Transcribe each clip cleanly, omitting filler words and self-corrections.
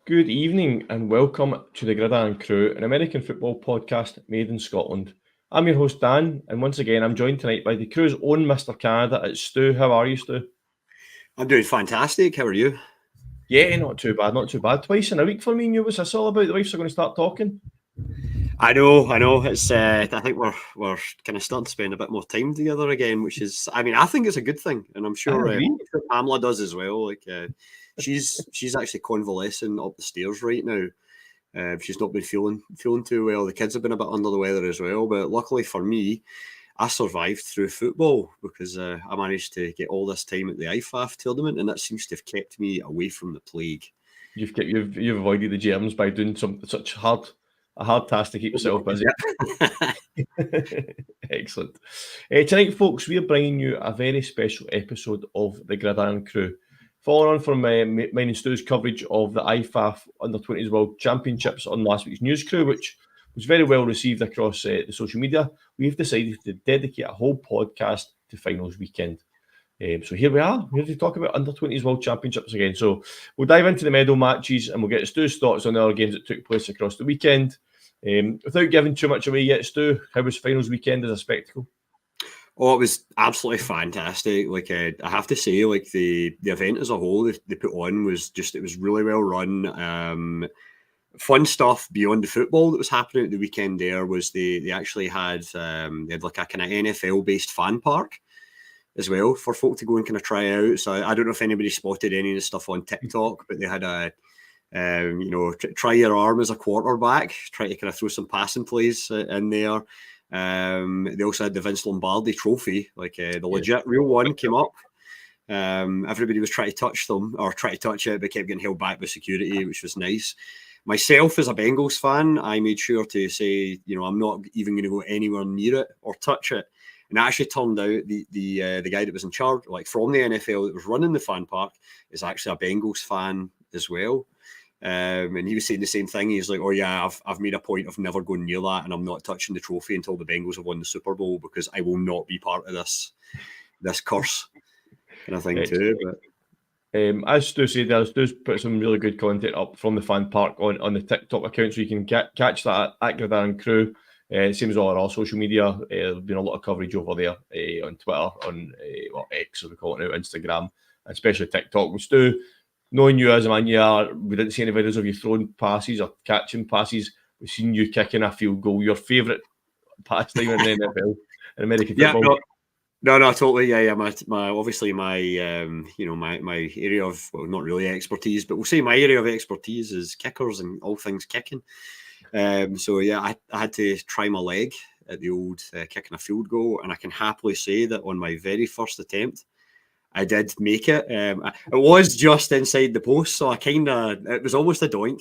Good evening and welcome to the Irn-Cru, an American football podcast made in Scotland. I'm your host Dan, and once again I'm joined tonight by the crew's own Mr. Canada. It's Stu. How are you, Stu? I'm doing fantastic. How are you? Yeah, not too bad, not too bad. Twice in a week for me and you. What's this all about? The wives are going to start talking. I know. It's. I think we're kind of starting to spend a bit more time together again, which is. I think it's a good thing, and I'm I sure, agree. Pamela does as well. She's actually convalescing up the stairs right now. She's not been feeling too well. The kids have been a bit under the weather as well, but luckily for me, I survived through football because I managed to get all this time at the IFAF tournament, and that seems to have kept me away from the plague. You've avoided the germs by doing such a hard task to keep yourself busy. Excellent. Tonight, folks, we are bringing you a very special episode of the Irn-Cru. Following on from mine and Stu's coverage of the IFAF Under-20s World Championships on last week's News Crew, which was very well received across the social media, we've decided to dedicate a whole podcast to finals weekend. So here we are. We're here to talk about Under-20s World Championships again. So we'll dive into the medal matches and we'll get Stu's thoughts on the other games that took place across the weekend. Without giving too much away yet, Stu, how was finals weekend as a spectacle? Oh, it was absolutely fantastic. I have to say, the event as a whole they put on it was really well run. Fun stuff beyond the football that was happening at the weekend. There was they actually had like a kind of NFL based fan park as well for folk to go and kind of try out. So I don't know if anybody spotted any of the stuff on TikTok, but they had a try your arm as a quarterback, try to kind of throw some passing plays in there. They also had the Vince Lombardi trophy, the legit real one came up. Everybody was trying to touch it, but kept getting held back by security, which was nice. Myself, as a Bengals fan, I made sure to say, I'm not even going to go anywhere near it or touch it. And it actually turned out the guy that was in charge, from the NFL that was running the fan park, is actually a Bengals fan as well. And he was saying the same thing. He's like, "Oh yeah, I've made a point of never going near that, and I'm not touching the trophy until the Bengals have won the Super Bowl because I will not be part of this curse." And I think too. But as Stu said, Stu's put some really good content up from the fan park on the TikTok account, so you can catch that at Irn-Cru. Same as all our social media. There's been a lot of coverage over there on Twitter, on X, as we call it now, Instagram, and especially TikTok. And Stu, knowing you as a man you are, we didn't see any videos of you throwing passes or catching passes. We've seen you kicking a field goal. Your favourite pastime in the NFL, in American football. No, totally. Yeah. My obviously my my area of, well, not really expertise, but we'll say my area of expertise is kickers and all things kicking. So yeah, I had to try my leg at the old kicking a field goal, and I can happily say that on my very first attempt, I did make it. It was just inside the post, so it was almost a doink,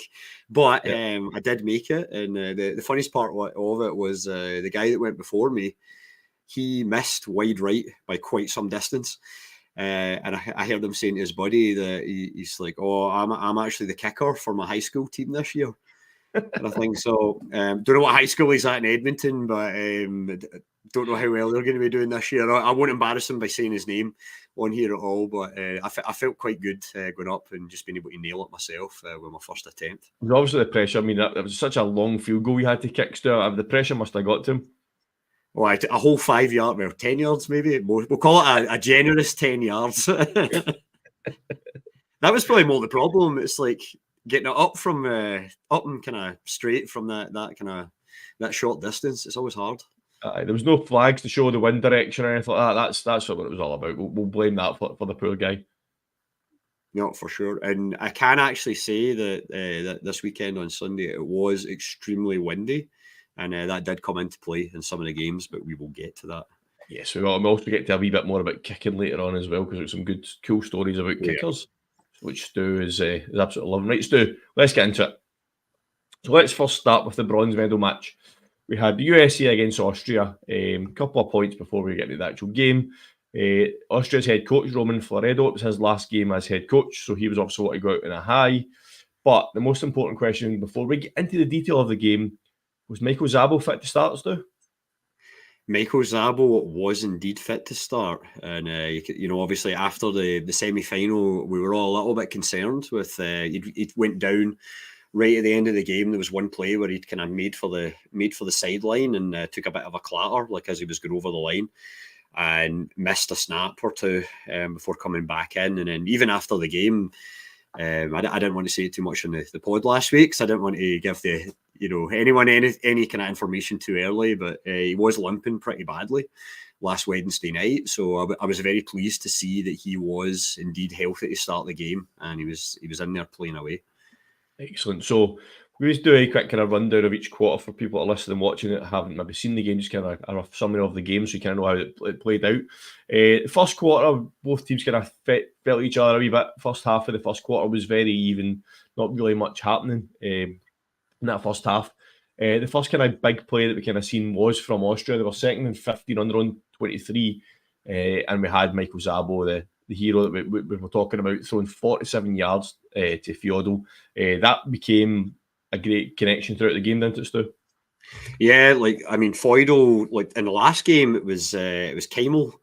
but I did make it. And the funniest part of it was the guy that went before me, he missed wide right by quite some distance. And I heard him saying to his buddy that he's like, "Oh, I'm actually the kicker for my high school team this year." And I think so. Don't know what high school he's at in Edmonton, but don't know how well they're going to be doing this year. I won't embarrass him by saying his name on here at all, but I felt quite good going up and just being able to nail it myself with my first attempt. Obviously, the pressure. I mean, that was such a long field goal you had to kick. Still, the pressure must have got to him. Well, a whole 5 yards, well, 10 yards maybe. We'll call it a generous 10 yards. That was probably more the problem. It's like getting it up and kind of straight from that short distance. It's always hard. There was no flags to show the wind direction or anything like that. That's what it was all about. We'll blame that for the poor guy. No, for sure. And I can actually say that this weekend on Sunday it was extremely windy, and that did come into play in some of the games. But we will get to that. Yes, we'll also get to a wee bit more about kicking later on as well, because there's some good, cool stories about kickers, which Stu is absolutely loving. Right, Stu, let's get into it. So let's first start with the bronze medal match. We had the USA against Austria. A couple of points before we get to the actual game. Austria's head coach, Roman Floredo, it was his last game as head coach, so he was obviously wanting to go out in a high. But the most important question before we get into the detail of the game, was Michael Szabo fit to start, Stu? Michael Zabo was indeed fit to start, and obviously after the semi-final, we were all a little bit concerned with he went down right at the end of the game. There was one play where he'd kind of made for the sideline and took a bit of a clatter, like as he was going over the line, and missed a snap or two before coming back in. And then even after the game, I didn't want to say too much on the pod last week, because I didn't want to give anyone any kind of information too early, but he was limping pretty badly last Wednesday night. So I was very pleased to see that he was indeed healthy to start the game, and he was in there playing away. Excellent. So we just do a quick kind of rundown of each quarter for people that are listening and watching it, haven't maybe seen the game, just kind of a rough summary of the game so you kind of know how it played out. The first quarter, both teams kind of felt each other a wee bit. First half of the first quarter was very even, not really much happening in that first half. The first kind of big play that we kind of seen was from Austria. They were second and 15 on their own 23, and we had Michael Zabo, the hero that we were talking about, throwing 47 yards to Fiodel. That became a great connection throughout the game, didn't it, Stu? Yeah, Feudal, in the last game, it was Keimel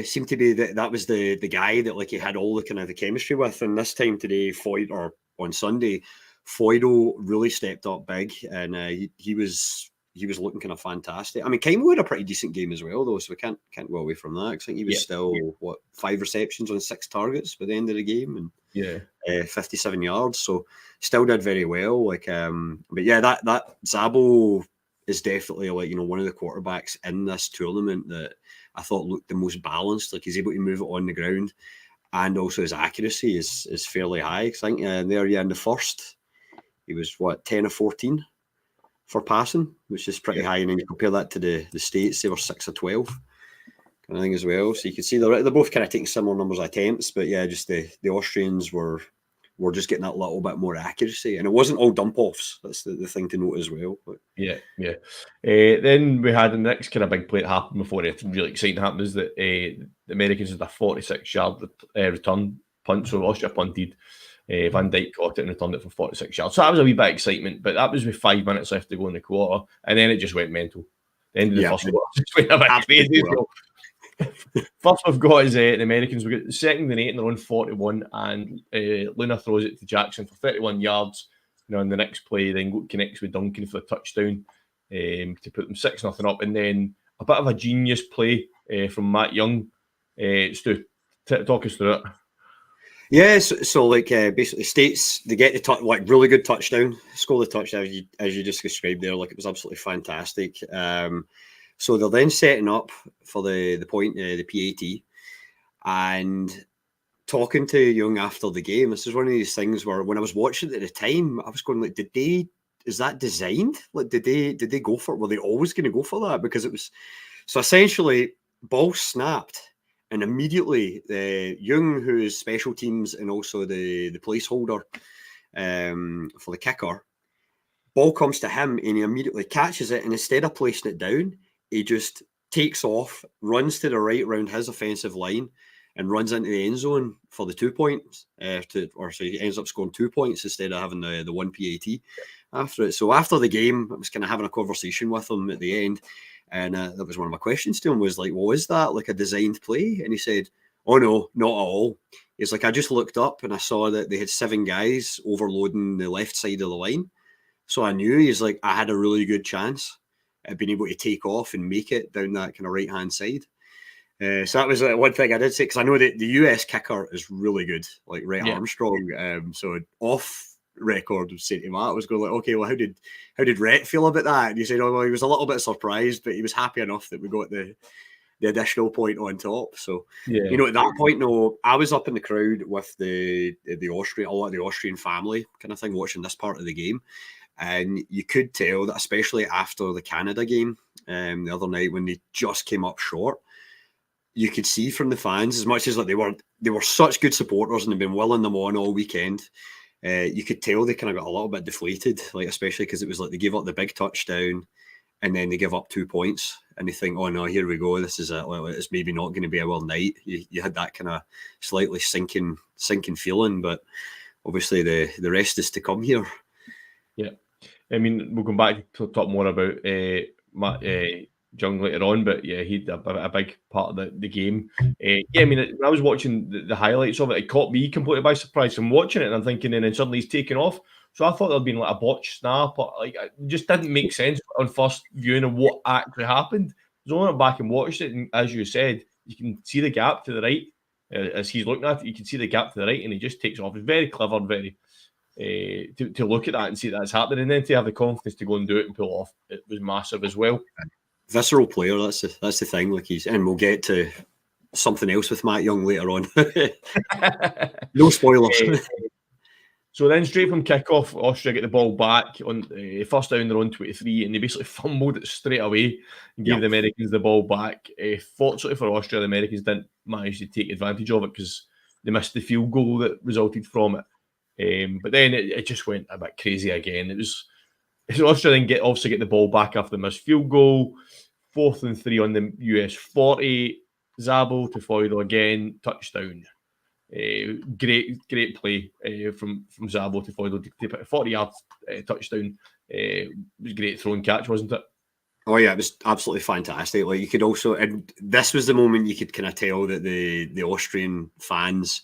seemed to be that was the guy that he had all the kind of the chemistry with, and this time today, on Sunday, Feudal really stepped up big, and he was looking kind of fantastic. I mean, Keimel had a pretty decent game as well, though, so we can't go away from that. I think he was still 5 receptions on 6 targets by the end of the game, and 57 yards. So still did very well. But yeah, that Zabo is definitely one of the quarterbacks in this tournament that I thought looked the most balanced. He's able to move it on the ground, and also his accuracy is fairly high. I think in the first, he was 10 of 14 for passing, which is pretty high. And then you compare that to the States, they were 6 of 12 kind of thing as well. So you can see they're both kind of taking similar numbers of attempts, but yeah, just the Austrians were just getting that little bit more accuracy, and it wasn't all dump offs. That's the thing to note as well. But yeah. Then we had the next kind of big play that happened before it really exciting happened, is that the Americans had a 46-yard return punt, so Austria punted. Van Dijk caught it and returned it for 46 yards. So that was a wee bit of excitement, but that was with 5 minutes left to go in the quarter, and then it just went mental. The end of the first quarter just went a bit crazy. First we've got is the Americans. We got second and 8 in their own 41, and Luna throws it to Jackson for 31 yards. In the next play, then connects with Duncan for a touchdown to put them 6-0 up, and then a bit of a genius play from Matt Young. Stu, talk us through it. Yeah, so basically States, they get the really good touchdown, score the touchdown as you just described there. It was absolutely fantastic. So they're then setting up for the point, the PAT, and talking to Young after the game. This is one of these things where when I was watching it at the time, I was going is that designed? Did they go for it? Were they always going to go for that? Because it was so essentially ball snapped. And immediately, Young, who is special teams and also the placeholder for the kicker, ball comes to him and he immediately catches it. And instead of placing it down, he just takes off, runs to the right around his offensive line, and runs into the end zone for the 2 points. So he ends up scoring 2 points instead of having the 1 PAT after it. So after the game, I was kind of having a conversation with him at the end. And that was one of my questions to him, was well, is that a designed play? And he said, oh, no, not at all. He's I just looked up and I saw that they had 7 guys overloading the left side of the line. So I knew, I had a really good chance at being able to take off and make it down that kind of right-hand side. So that was one thing I did say, because I know that the US kicker is really good, Armstrong. So off record was saying to Matt, I was going okay, well, how did Rhett feel about that? And he said, oh, well, he was a little bit surprised, but he was happy enough that we got the additional point on top. So at that point, no, I was up in the crowd with the Austrian, a lot of the Austrian family kind of thing, watching this part of the game, and you could tell that, especially after the Canada game the other night, when they just came up short, you could see from the fans, as much as they were such good supporters and they've been willing them on all weekend. You could tell they kind of got a little bit deflated, especially because it was they gave up the big touchdown and then they give up 2 points and they think, oh no, here we go. This is it's maybe not going to be our night. You had that kind of slightly sinking feeling, but obviously the rest is to come here. Yeah, I mean, we'll come back to talk more about Jung later on, but yeah, he had a big part of the game. Yeah, I mean, when I was watching the highlights of it, it caught me completely by surprise. I'm watching it and I'm thinking, and then suddenly he's taken off. So I thought there'd been like a botched snap, or like it just didn't make sense on first viewing of what actually happened. So I went back and watched it, and as you said, you can see the gap to the right as he's looking at it. You can see the gap to the right, and he just takes off. It's very clever, very to look at that and see that's happening, and then to have the confidence to go and do it and pull off, it was massive as well. Visceral player, that's the thing. Like and we'll get to something else with Matt Young later on. No spoilers. So then straight from kickoff, Austria get the ball back on first down their own 23, and they basically fumbled it straight away and gave the Americans the ball back. Fortunately for Austria, the Americans didn't manage to take advantage of it because they missed the field goal that resulted from it. But then it just went a bit crazy again. It was Austria then obviously get the ball back after the missed field goal. 4th and 3 on the US 40. Zabo to Foydel again, touchdown. Great play from Zabo to Foydel to put a 40-yard touchdown. It was a great throw and catch, wasn't it? Oh yeah, it was absolutely fantastic. Like you could also, and this was the moment you could kind of tell that the Austrian fans,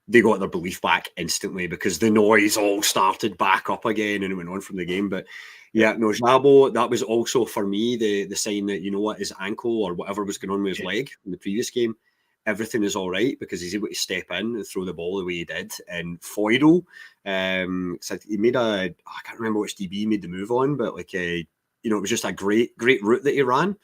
they got their belief back instantly because the noise all started back up again and it went on from the game. But yeah, no, Zabo, that was also for me the sign that, you know what, his ankle or whatever was going on with his leg in the previous game, everything is all right because he's able to step in and throw the ball the way he did. And Foydel, he made I can't remember which DB made the move on, but like, it was just a great route that he ran.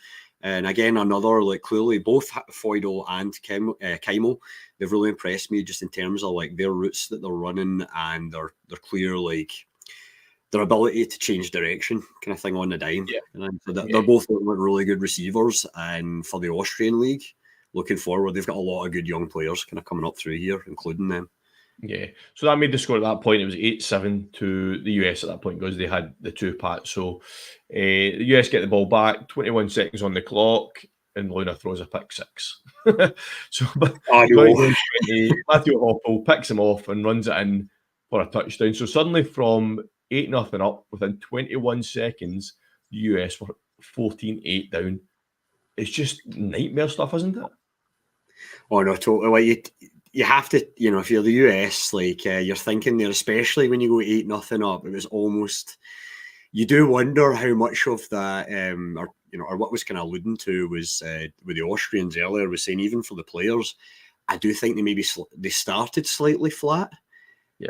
And again, another, like, clearly both Foydel and Keimel, they've really impressed me just in terms of like their routes that they're running and they're clear, like their ability to change direction kind of thing on the dime. Yeah. So they're both really good receivers. And for the Austrian league, looking forward, they've got a lot of good young players kind of coming up through here, including them. Yeah, so that made the score at that point. It was 8-7 to the US at that point because they had the two pats. So the US get the ball back, 21 seconds on the clock, and Luna throws a pick six. So Matthew Hoppel picks him off and runs it in for a touchdown. So suddenly from 8-0 up, within 21 seconds, the US were 14-8 down. It's just nightmare stuff, isn't it? Oh no, totally. Like you have to, if you're the US, like you're thinking there, especially when you go 8-0 up, it was almost, you do wonder how much of that, or what was kind of alluding to was with the Austrians earlier, was saying even for the players, I do think they started slightly flat,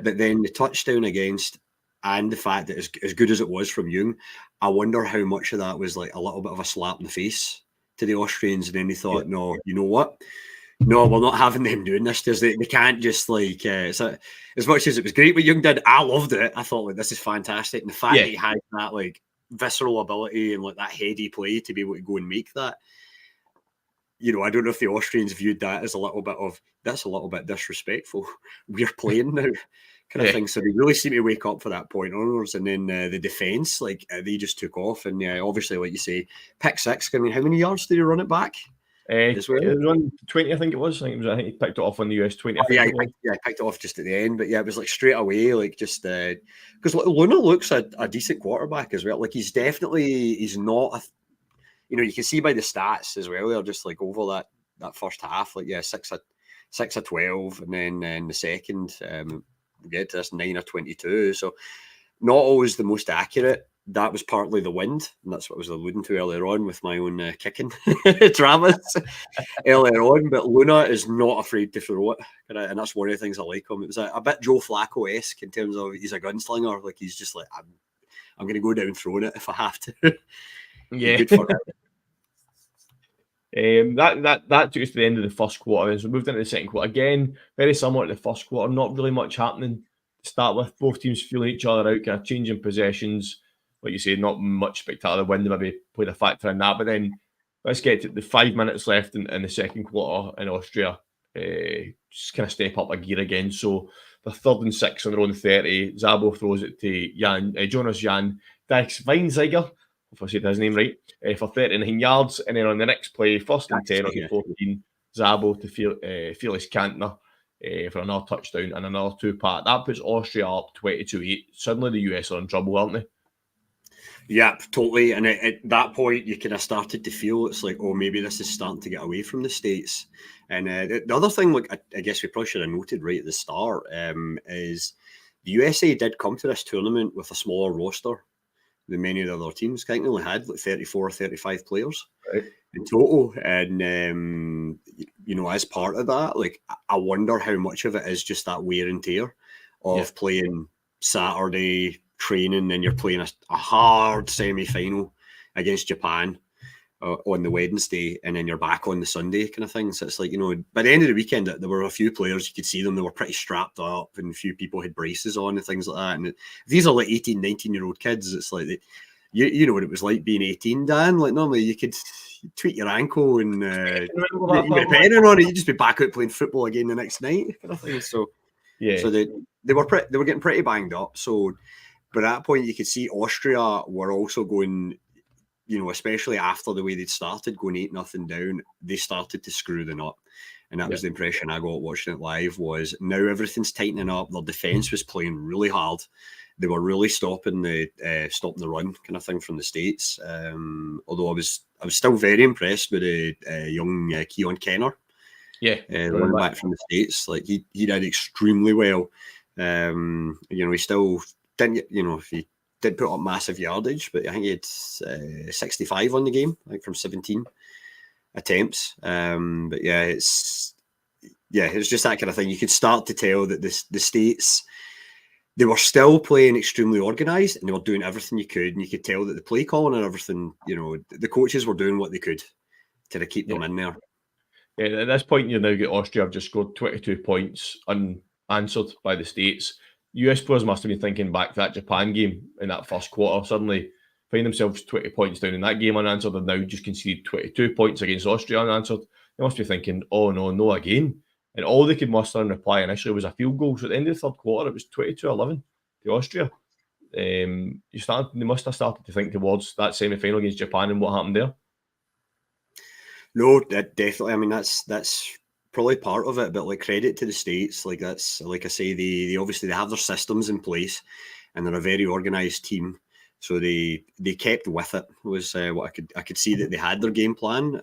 but then the touchdown against, and the fact that as good as it was from Jung, I wonder how much of that was like a little bit of a slap in the face to the Austrians, and then they thought, no, you know what? No, we're not having them doing this because they can't just like. So as much as it was great what Jung did, I loved it. I thought like this is fantastic, and the fact that he had that like visceral ability and like that heady play to be able to go and make that. I don't know if the Austrians viewed that as a little bit disrespectful. We're playing now, kind of thing. So they really seem to wake up for that point onwards, and then the defense, like they just took off, and obviously, like you say, pick six. I mean, how many yards did he run it back? It was on 20, I think it was. I think he picked it off on the US 20. He picked it off just at the end. But yeah, it was like straight away, like just because Luna looks a decent quarterback as well. Like he's not you can see by the stats as well. They're just like over that first half, like 6 of 12, and then in the second, we get to this 9 of 22. So not always the most accurate. That was partly the wind, and that's what I was alluding to earlier on with my own kicking dramas earlier on. But Luna is not afraid to throw it, and that's one of the things I like him. It was a bit Joe Flacco-esque in terms of he's a gunslinger. Like he's just like, I'm going to go down throwing it if I have to. Yeah. Good for him. That took us to the end of the first quarter, and so we moved into the second quarter again. Very similar to the first quarter, not really much happening to start with. Both teams feeling each other out, kind of changing possessions. Like you say, not much spectacular. Wind maybe played a factor in that. But then let's get to the 5 minutes left in the second quarter in Austria. Just kind of step up a gear again. So the 3rd and 6 on their own 30. Zabo throws it to Jonas Jan Dijkswijnziger, if I said his name right, for 39 yards. And then on the next play, 1st and 10 on the 14, Zabo to Felix Kantner for another touchdown and another two-part. That puts Austria up 22-8. Suddenly the US are in trouble, aren't they? Yep, totally. And at that point, you kind of started to feel it's like, oh, maybe this is starting to get away from the States. And the other thing, like I guess we probably should have noted right at the start, is the USA did come to this tournament with a smaller roster than many of the other teams. I think they only had like 34 or 35 players Right. in total. And, as part of that, like, I wonder how much of it is just that wear and tear of playing Saturday, training, then you're playing a hard semi-final against Japan on the Wednesday, and then you're back on the Sunday kind of thing. So it's like, by the end of the weekend, there were a few players, you could see them, they were pretty strapped up, and a few people had braces on and things like that. And these are like 18, 19-year-old kids. It's like, you know what it was like being 18, Dan? Like, normally you could tweak your ankle and depending on it, you'd just be back out playing football again the next night kind of thing. So they were getting pretty banged up. So but at that point, you could see Austria were also going, especially after the way they'd started, going 8-0 down, they started to screw the nut. And that was the impression I got watching it live, was now everything's tightening up. Their defence was playing really hard. They were really stopping the run kind of thing from the States. Although I was still very impressed with the young Keon Kenner. Running back from the States. Like he did extremely well. He still didn't, he did put up massive yardage, but I think he had 65 on the game, like from 17 attempts. But it's just that kind of thing. You could start to tell that the States, they were still playing extremely organised, and they were doing everything you could, and you could tell that the play calling and everything, the coaches were doing what they could to keep them in there. Yeah, at this point, you now get Austria have just scored 22 points unanswered by the States. US players must have been thinking back to that Japan game in that first quarter, suddenly find themselves 20 points down in that game unanswered, and now just conceded 22 points against Austria unanswered. They must be thinking, oh no again. And all they could muster in reply initially was a field goal. So at the end of the third quarter, it was 22-11 to Austria. They must have started to think towards that semi-final against Japan and what happened there. No, definitely. I mean, that's probably part of it, but like, credit to the States. Like, that's, like I say, they obviously they have their systems in place, and they're a very organised team. So they kept with it. Was what I could see that they had their game plan.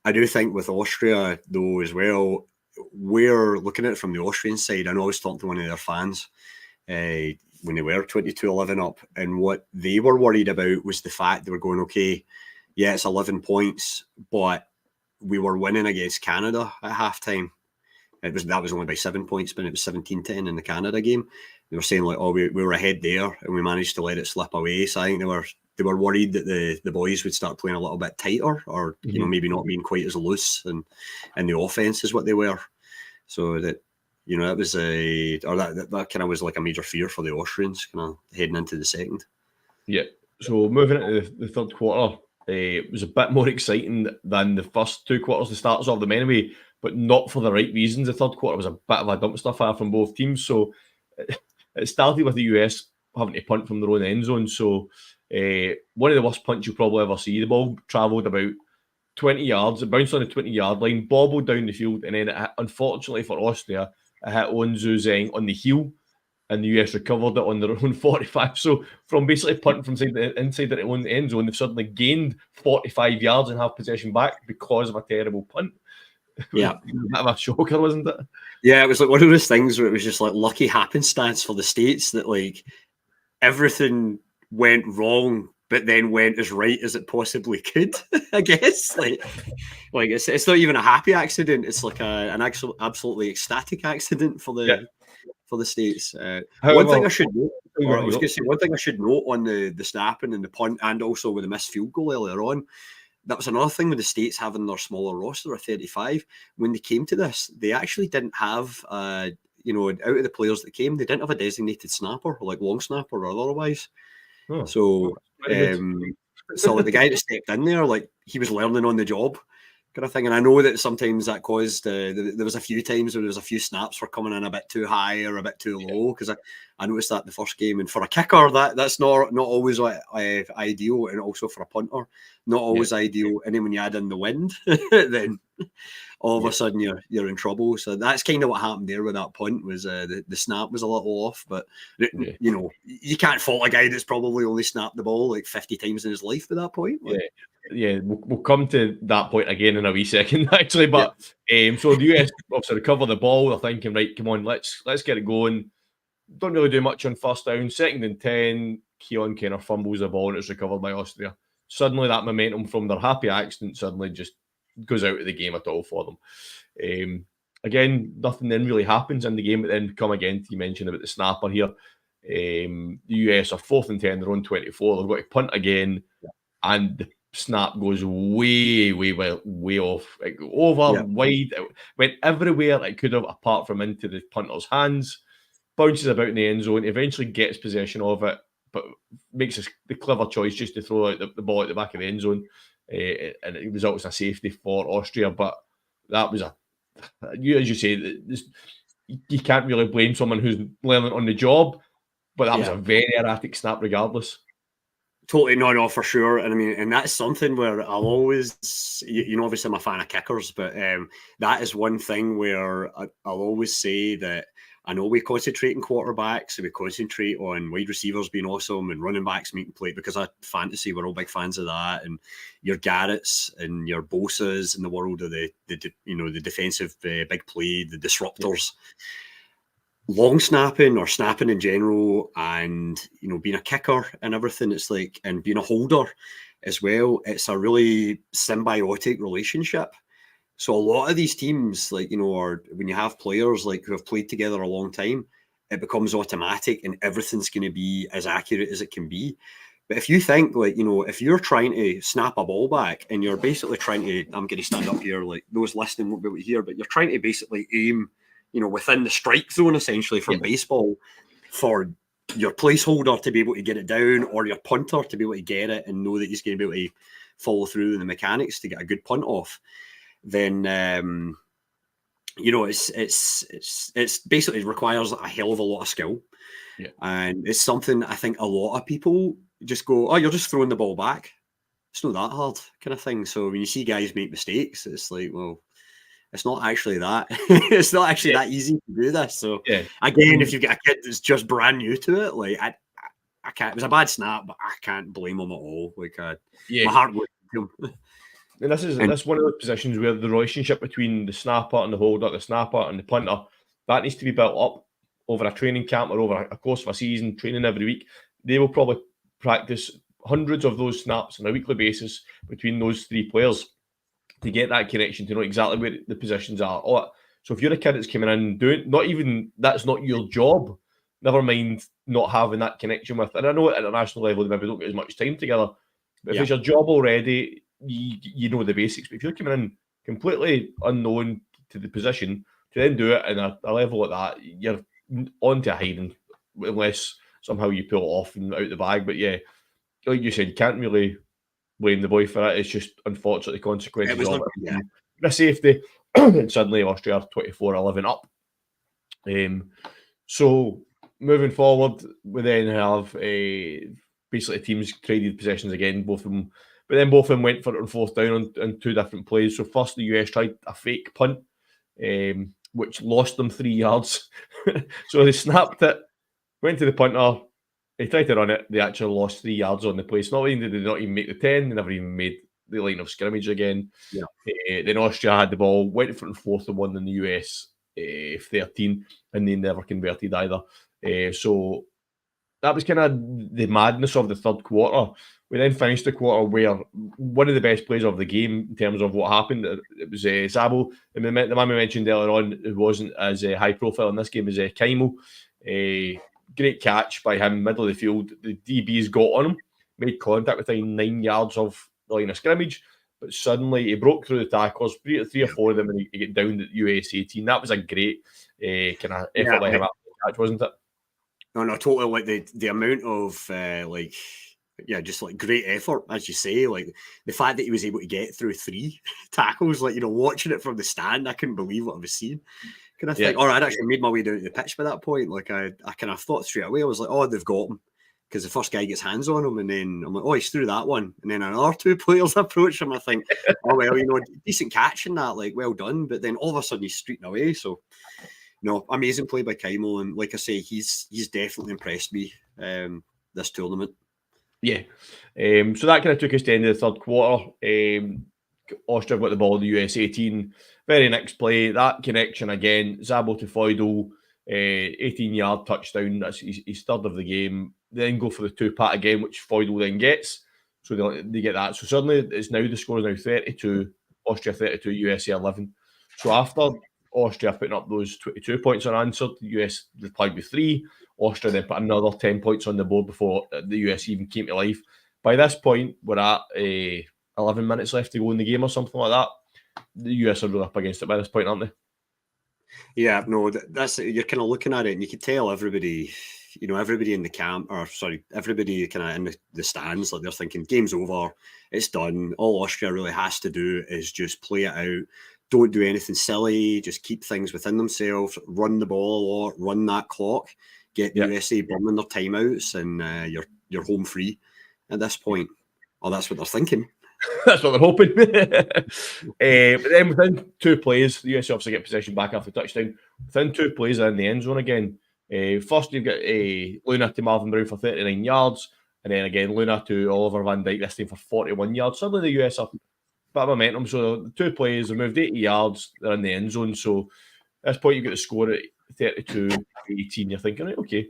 I do think with Austria though as well, we're looking at it from the Austrian side. I know I was talking to one of their fans when they were 22-11 up, and what they were worried about was the fact they were going, okay, yeah, it's 11 points, but we were winning against Canada at halftime. That was only by 7 points, but it was 17-10 in the Canada game. They were saying like, oh, we were ahead there and we managed to let it slip away. So I think they were worried that the boys would start playing a little bit tighter, or maybe not being quite as loose and in the offense as what they were. So that that was that kind of was like a major fear for the Austrians kind of heading into the second. Yeah. So moving into the third quarter, it was a bit more exciting than the first two quarters, the starters of them anyway, but not for the right reasons. The third quarter was a bit of a dumpster fire from both teams. So it started with the US having to punt from their own end zone. So one of the worst punts you'll probably ever see. The ball travelled about 20 yards, it bounced on the 20-yard line, bobbled down the field, and then unfortunately for Austria, it hit Onzu Zeng on the heel, and the US recovered it on their own 45. So from basically punting from inside their own end zone, they've suddenly gained 45 yards and have possession back because of a terrible punt. Yeah. A bit of a shocker, wasn't it? Yeah, it was like one of those things where it was just like lucky happenstance for the States that like everything went wrong, but then went as right as it possibly could, I guess. Like it's not even a happy accident. It's like an actual absolutely ecstatic accident for the States. One thing I should note on the snapping and the punt, and also with the missed field goal earlier on, that was another thing with the States having their smaller roster of 35. When they came to this, they actually didn't have, out of the players that came, they didn't have a designated snapper, like long snapper or otherwise. Oh, so like the guy that stepped in there, like he was learning on the job kind of thing. And I know that sometimes that caused, there was a few times where there was a few snaps were coming in a bit too high or a bit too low, because I noticed that the first game. And for a kicker, that's not always ideal, and also for a punter, not always ideal. And then when you add in the wind, then all of a sudden you're in trouble. So that's kind of what happened there with that punt. Was the snap was a little off, but you know, you can't fault a guy that's probably only snapped the ball like 50 times in his life at that point. Like, we'll come to that point again in a wee second, actually. But so the US obviously recover the ball. They're thinking, right, come on, let's get it going. Don't really do much on first down. 2nd and 10, Keon Kenner fumbles the ball and it's recovered by Austria. Suddenly that momentum from their happy accident suddenly just goes out of the game at all for them. Again, nothing then really happens in the game, but then come again, you mentioned about the snapper here. The US are 4th and 10, they're on 24. They've got to punt again, and the snap goes way off. It go over, wide, it went everywhere it could have, apart from into the punter's hands. Bounces about in the end zone, eventually gets possession of it, but makes the clever choice just to throw out the ball at the back of the end zone, and it results in a safety for Austria. But that was as you say, you can't really blame someone who's learning on the job, but that was a very erratic snap regardless. Totally, no, for sure. And I mean, and that's something where I'll always, you know, obviously I'm a fan of kickers, but that is one thing where I'll always say that I know we concentrate on quarterbacks and we concentrate on wide receivers being awesome and running backs making play, because of fantasy, we're all big fans of that. And your Garretts and your Bosas in the world of the defensive big play, the disruptors. Long snapping or snapping in general, and you know, being a kicker and everything, it's like, and being a holder as well, it's a really symbiotic relationship. So a lot of these teams, like, you know, or when you have players like who have played together a long time, it becomes automatic and everything's going to be as accurate as it can be. But if you think, like, you know, if you're trying to snap a ball back and you're basically trying to, I'm going to stand up here, like those listening won't be able to hear, but you're trying to basically aim, you know, within the strike zone essentially from baseball, for your placeholder to be able to get it down, or your punter to be able to get it and know that he's going to be able to follow through in the mechanics to get a good punt off, then you know, it's basically requires a hell of a lot of skill. And it's something I think a lot of people just go, oh, you're just throwing the ball back, it's not that hard kind of thing. So when you see guys make mistakes, it's like, well, it's not actually that. It's not actually that easy to do this. So again, if you get a kid that's just brand new to it, like I can't. It was a bad snap, but I can't blame him at all. Like my heart would. And that's one of those positions where the relationship between the snapper and the holder, the snapper and the punter, that needs to be built up over a training camp or over a course of a season, training every week. They will probably practice hundreds of those snaps on a weekly basis between those three players to get that connection, to know exactly where the positions are. So if you're a kid that's coming in doing, not even, that's not your job, never mind not having that connection with, and I know at international level they maybe don't get as much time together, but if it's your job already, you know the basics. But if you're coming in completely unknown to the position, to then do it in a level like that, you're on to hiding, unless somehow you pull it off and out the bag. But yeah, like you said, you can't really blame the boy for it. It's just unfortunately the consequences of it. The safety, and suddenly Austria are 24-11 up. So moving forward, we then have basically teams traded possessions again, both of them. But then both of them went for it on 4th down on two different plays. So first the US tried a fake punt, which lost them 3 yards. So they snapped it, went to the punter, they tried to run it, they actually lost 3 yards on the play. So not only did they not even make the 10, they never even made the line of scrimmage again. Then Austria had the ball, went for it on 4th and 1 in the US 13, and they never converted either. So that was kind of the madness of the third quarter. We then finished the quarter where one of the best plays of the game in terms of what happened, it was Zabo, the man we mentioned earlier on, who wasn't as high profile in this game, as Keimel. Great catch by him, middle of the field. The DBs got on him, made contact within 9 yards of the line of scrimmage, but suddenly he broke through the tackles, three or four of them, and he got down to the US 18. That was a great kind of effort by him after the catch, wasn't it? No, totally. Like the amount of just like great effort, as you say. Like the fact that he was able to get through 3 tackles, like, you know, watching it from the stand, I couldn't believe what I was seeing. I'd actually made my way down to the pitch by that point. Like I kind of thought straight away, I was like, oh, they've got him. because the first guy gets hands on him, and then I'm like, oh, he's through that one. And then another two players approach him. I think, oh, well, decent catch in that, like, well done. But then all of a sudden he's streeting away. So, no, amazing play by Kimo. And like I say, he's definitely impressed me this tournament. Yeah. So that kind of took us to the end of the third quarter. Austria got the ball in the US 18. Very next play, that connection again, Zabo to Feudal, 18-yard touchdown. That's his third of the game. They then go for the two-pat again, which Feudal then gets. So they get that. So suddenly it's now the score is now 32, Austria 32, USA 11. So after Austria putting up those 22 points unanswered, the US replied with 3. Austria then put another 10 points on the board before the US even came to life. By this point, we're at 11 minutes left to go in the game or something like that. The US are really up against it by this point, aren't they? Yeah, no, that's you're kind of looking at it, and you can tell everybody in the camp, everybody kind of in the stands, like they're thinking, game's over, it's done. All Austria really has to do is just play it out. Don't do anything silly. Just keep things within themselves. Run the ball or run that clock. Get the USA burning their timeouts, and you're home free at this point. Oh, that's what they're thinking. That's what they're hoping. But then within 2 plays, the US obviously get possession back after the touchdown. Within 2 plays, they're in the end zone again. First, you've got Luna to Marvin Brown for 39 yards. And then again, Luna to Oliver Van Dijk, this time for 41 yards. Suddenly the US are a bit of momentum. So the 2 plays, they moved 80 yards. They're in the end zone. So at this point, you get the score at 32-18. You're thinking, right, okay,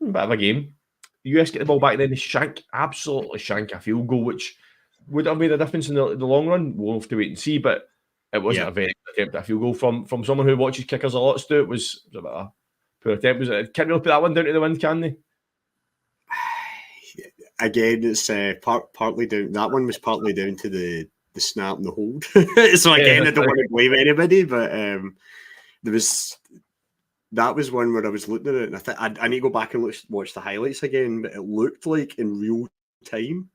a bit of a game. The US get the ball back, and then they absolutely shank a field goal, which would have made a difference in the long run. We'll have to wait and see, but it wasn't a very good attempt at a field goal from someone who watches kickers a lot. Stu, it was a bit of a poor attempt. Can't really put that one down to the wind, can they? Again, it's partly down. That one was partly down to the snap and the hold. So again, I don't want to blame anybody, but that was one where I was looking at it, and I think I need to go back and watch the highlights again. But it looked like in real time.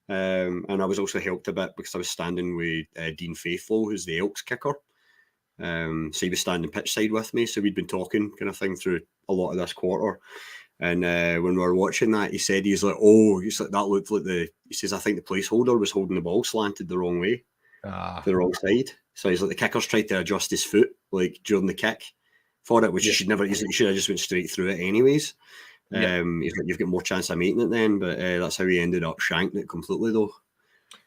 And I was also helped a bit because I was standing with Dean Faithful, who's the Elks kicker. So he was standing pitch side with me. So we'd been talking kind of thing through a lot of this quarter. And when we were watching that, he said, that looked like he says, I think the placeholder was holding the ball slanted the wrong way, to the wrong side. So he's like, the kicker's tried to adjust his foot like during the kick for it, which he should have just went straight through it anyways. You've got more chance of making it then, but that's how he ended up shanking it completely though.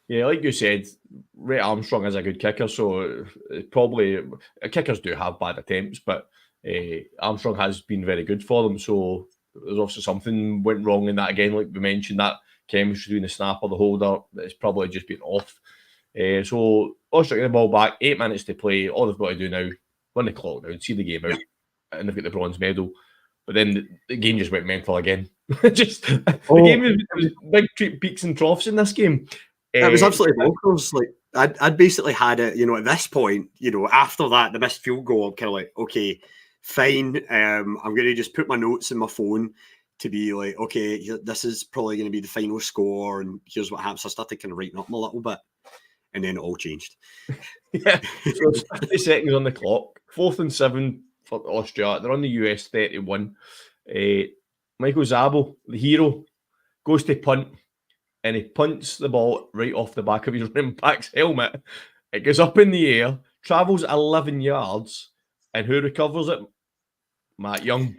Yeah, like you said, Ray Armstrong is a good kicker, so probably kickers do have bad attempts, but Armstrong has been very good for them, so there's also something went wrong in that again, like we mentioned, that chemistry between the snapper, the holder, it's probably just been off. So Austria get the ball back, 8 minutes to play, all they've got to do now, run the clock down, see the game out, and they've got the bronze medal. But then the game just went mental again. The game was big peaks and troughs in this game. It was absolutely bonkers. Like I'd basically had it, at this point, after that, the missed field goal, I'm kind of like, okay, fine. I'm going to just put my notes in my phone to be like, okay, this is probably going to be the final score, and here's what happens. I started kind of writing up a little bit, and then it all changed. So 30 seconds on the clock, 4th and 7 for Austria. They're on the US 31. Michael Zabo, the hero, goes to punt, and he punts the ball right off the back of his running back's helmet. It goes up in the air, travels 11 yards, and who recovers it? Matt Young.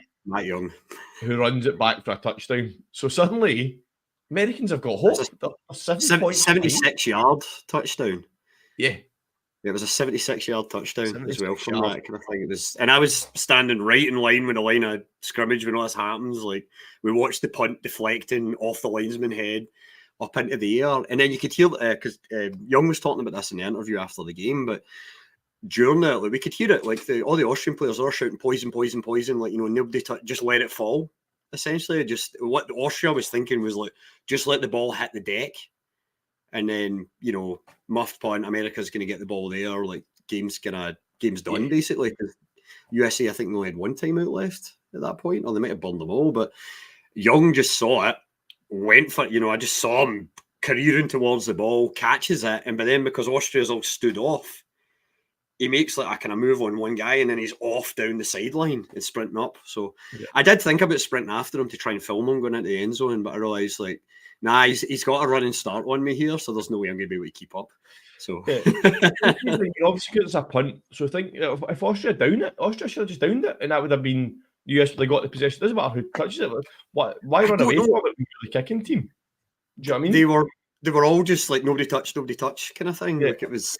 Who runs it back for a touchdown. So suddenly, Americans have got hope. 76-yard touchdown. Yeah. It was a 76-yard touchdown as well from that kind of thing. It was, and I was standing right in line with the line of scrimmage when all this happens. Like, we watched the punt deflecting off the linesman head up into the air, and then you could hear because Young was talking about this in the interview after the game, but during it, like, we could hear it. Like all the Austrian players are shouting "poison, poison, poison!" Like, nobody just let it fall. Essentially, just what Austria was thinking was like, just let the ball hit the deck. And then, muffed punt, America's going to get the ball there. Like, game's done, basically. Because USA, I think, only had one timeout left at that point, or they might have burned them all. But Young just saw it, went for it. I just saw him careering towards the ball, catches it. And then, because Austria's all stood off, he makes like a kind of move on one guy and then he's off down the sideline and sprinting up. So Yeah. I did think about sprinting after him to try and film him going into the end zone, but I realised like, nah, he's got a running start on me here, so there's no way I'm going to be able to keep up. So yeah. Obviously, it's a punt. So think if Austria downed it, Austria should have just downed it, and that would have been the US would have got the possession. It doesn't matter who touches it. Why run away from it when you're the kicking team? Do you know what I mean? They were all just like nobody touch kind of thing. Yeah. Like it was.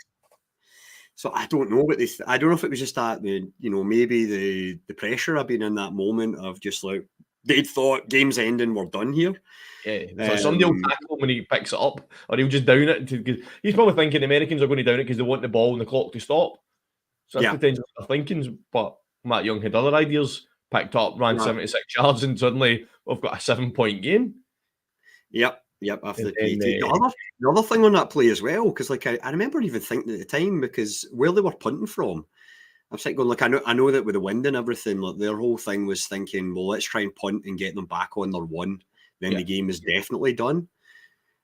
So I don't know what I don't know if it was just that maybe the pressure I've been in that moment of just like they'd thought game's ending, we're done here. Yeah, so somebody will tackle him when he picks it up, or he'll just down it. He's probably thinking the Americans are going to down it because they want the ball and the clock to stop. So that's potentially their thinking. But Matt Young had other ideas, picked up, ran 76 yards, and suddenly we've got a 7-point game. Yep. After the other thing on that play as well, because like I remember even thinking at the time, because where they were punting from, I was like going like I know that with the wind and everything, like their whole thing was thinking, well, let's try and punt and get them back on their one. Then the game is definitely done.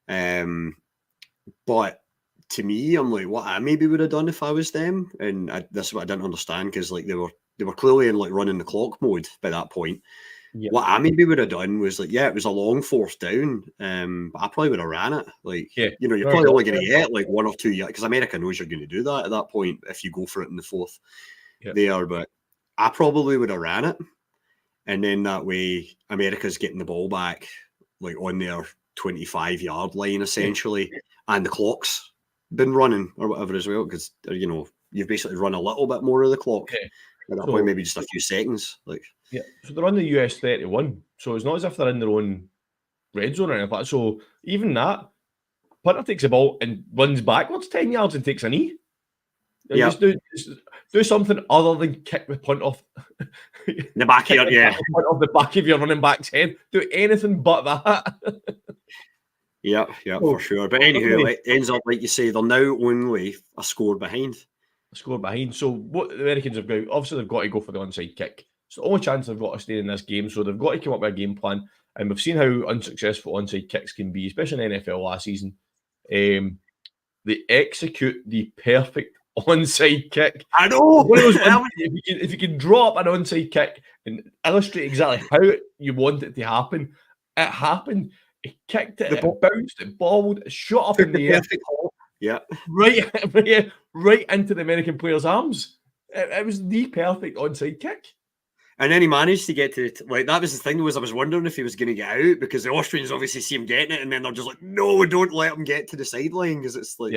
But to me, I'm like, what I maybe would have done if I was them, and this is what I didn't understand, because like they were clearly in like running the clock mode by that point. Yep. What I maybe would have done was like, it was a long 4th down, but I probably would have ran it. Like, you're probably only going to get like 1 or 2 yards, because America knows you're going to do that at that point if you go for it in the 4th there. But I probably would have ran it, and then that way America's getting the ball back like on their 25-yard line essentially, and the clock's been running or whatever as well, because you've basically run a little bit more of the clock. At that point, maybe just a few seconds. So they're on the US 31. So it's not as if they're in their own red zone or anything like that. So even that, punter takes the ball and runs backwards 10 yards and takes a knee. Just do something other than kick the punt off the back of punt off the back of your running back's head. Do anything but that. Yeah, for sure. But anyway, it ends up, like you say, they're now only a score behind. So what the Americans have got, obviously they've got to go for the onside kick. It's the only chance they've got to stay in this game. So they've got to come up with a game plan. And we've seen how unsuccessful onside kicks can be, especially in the NFL last season. They execute the perfect onside kick. I know. If you can draw up an onside kick and illustrate exactly how you want it to happen, it happened. He kicked it, it bounced, it bobbled, it shot up in the air. Yeah. Right into the American player's arms. It was the perfect onside kick. And then he managed to get to that was the thing, was I was wondering if he was going to get out, because the Austrians obviously see him getting it, and then they're just like, no, don't let him get to the sideline, because it's like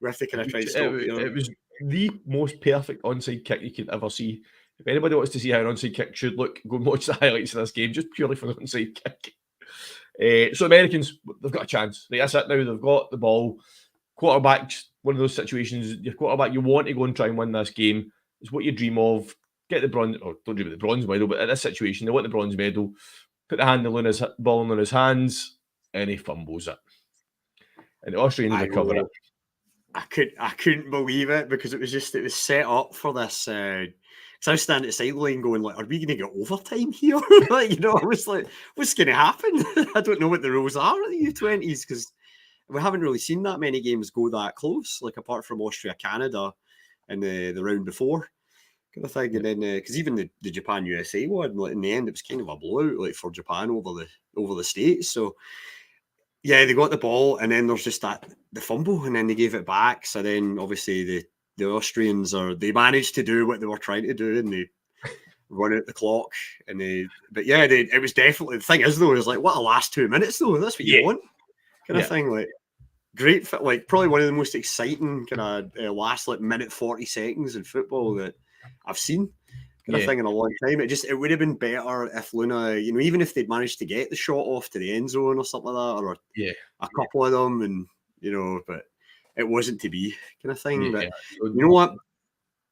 we have to kind of try to stop it was the most perfect onside kick you could ever see. If anybody wants to see how an onside kick should look, go and watch the highlights of this game just purely for the onside kick. So Americans, they've got a chance. That's it now. They've got the ball. Quarterbacks, one of those situations. Your quarterback, you want to go and try and win this game. It's what you dream of. Get the bronze, or don't dream of the bronze medal, but in this situation, they want the bronze medal. Put the ball in his hands, and he fumbles it. And the Austrians recover it. I couldn't believe it, because it was set up for this. So I was standing at the sideline going like, are we going to get overtime here? I was like, what's going to happen? I don't know what the rules are at the U20s, because we haven't really seen that many games go that close, like apart from Austria-Canada in the round before. Kind of thing. And then because even the Japan-USA one, like in the end, it was kind of a blowout, like for Japan over the States. So they got the ball, and then there's just the fumble, and then they gave it back. So then obviously the Austrians they managed to do what they were trying to do, and they run out the clock, and it was definitely, the thing is though, is like, what a last 2 minutes though, that's what you want, kind of thing. Like great, like probably one of the most exciting kind of last like minute 40 seconds in football that I've seen, kind of thing, in a long time. It would have been better if Luna, even if they'd managed to get the shot off to the end zone or something like that, or a couple of them, and but it wasn't to be, kind of thing. But you know what?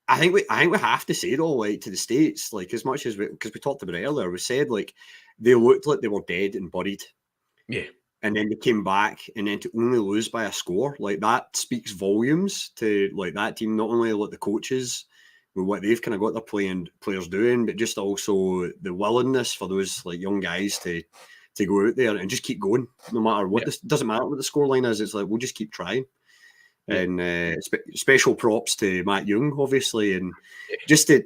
I think we have to say though, like, to the States, like, as much as because we talked about it earlier, we said like they looked like they were dead and buried. Yeah. And then they came back, and then to only lose by a score, like that speaks volumes to like that team, not only like the coaches with what they've kind of got their players doing, but just also the willingness for those like young guys to go out there and just keep going, no matter what. This doesn't matter what the scoreline is. It's like, we'll just keep trying. And special props to Matt Young, obviously, and just to,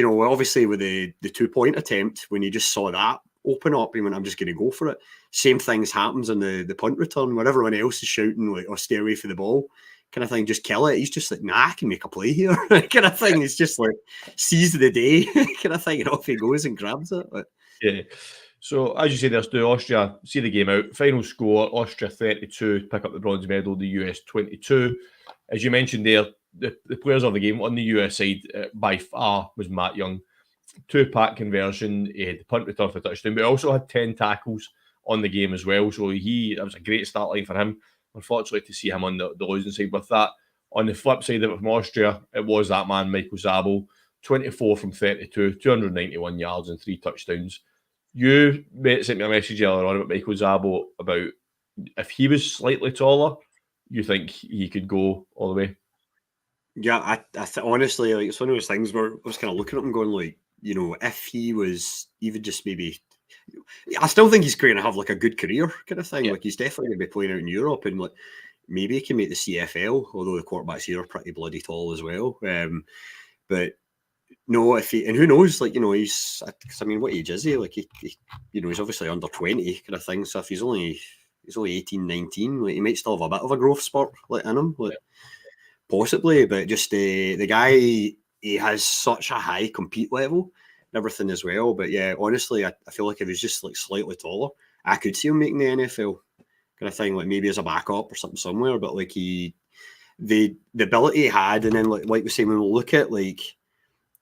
obviously with the 2-point attempt, when he just saw that open up, he went, I'm just going to go for it. Same things happens on the punt return where everyone else is shouting like, "Oh, stay away from the ball," kind of thing, just kill it. He's just like, nah, I can make a play here, kind of thing. He's just like seize the day, kind of thing, and off he goes and grabs it. But yeah. So, as you say, there's Austria see the game out. Final score, Austria 32, pick up the bronze medal, the US 22. As you mentioned there, the players of the game on the US side by far was Matt Young. 2-pack conversion, he had the punt return for touchdown, but he also had 10 tackles on the game as well. So that was a great start line for him. Unfortunately, to see him on the losing side with that. On the flip side of it from Austria, it was that man, Michael Zabel, 24 from 32, 291 yards and 3 touchdowns. You sent me a message earlier on about Michael Zabel about if he was slightly taller, you think he could go all the way? Yeah, I honestly, like, it's one of those things where I was kind of looking at him going like, if he was even just maybe, I still think he's going to have like a good career kind of thing. Yeah. Like he's definitely going to be playing out in Europe and like maybe he can make the CFL, although the quarterbacks here are pretty bloody tall as well. But no, if he, and who knows, like, he's, because I mean, what age is he? Like, he he's obviously under 20 kind of thing. So if he's only 18, 19, like, he might still have a bit of a growth spurt like in him, like, possibly. But just the guy, he has such a high compete level and everything as well. But yeah, honestly, I feel like if he's just like slightly taller, I could see him making the NFL kind of thing, like maybe as a backup or something somewhere. But like the ability he had, and then like we say when we look at like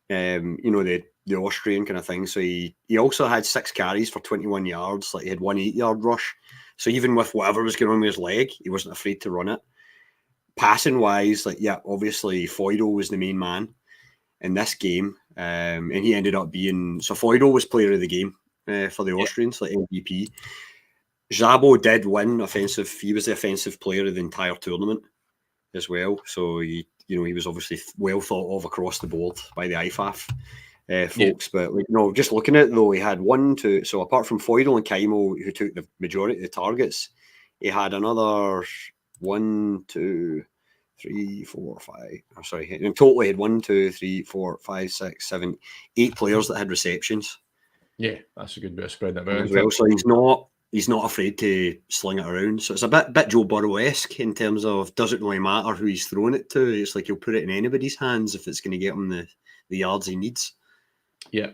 the Austrian kind of thing. So he also had 6 carries for 21 yards. Like he had 1 8-yard rush. So even with whatever was going on with his leg, he wasn't afraid to run it. Passing wise, like, yeah, obviously Feudal was the main man in this game. And he ended up being, so Feudal was player of the game for the Austrians, like MVP. Szabo did win offensive. He was the offensive player of the entire tournament as well. So he was obviously well thought of across the board by the IFAF folks. But like, just looking at it though, he had 1, 2. So apart from Feudal and Kaimo, who took the majority of the targets, he had another 1, 2, 3, 4, 5. Oh, sorry, in total he had 1, 2, 3, 4, 5, 6, 7, 8 players that had receptions. Yeah, that's a good bit of spread that out. Well, so he's not afraid to sling it around. So it's a bit Joe Burrow-esque in terms of doesn't really matter who he's throwing it to. It's like he'll put it in anybody's hands if it's going to get him the yards he needs. Yeah.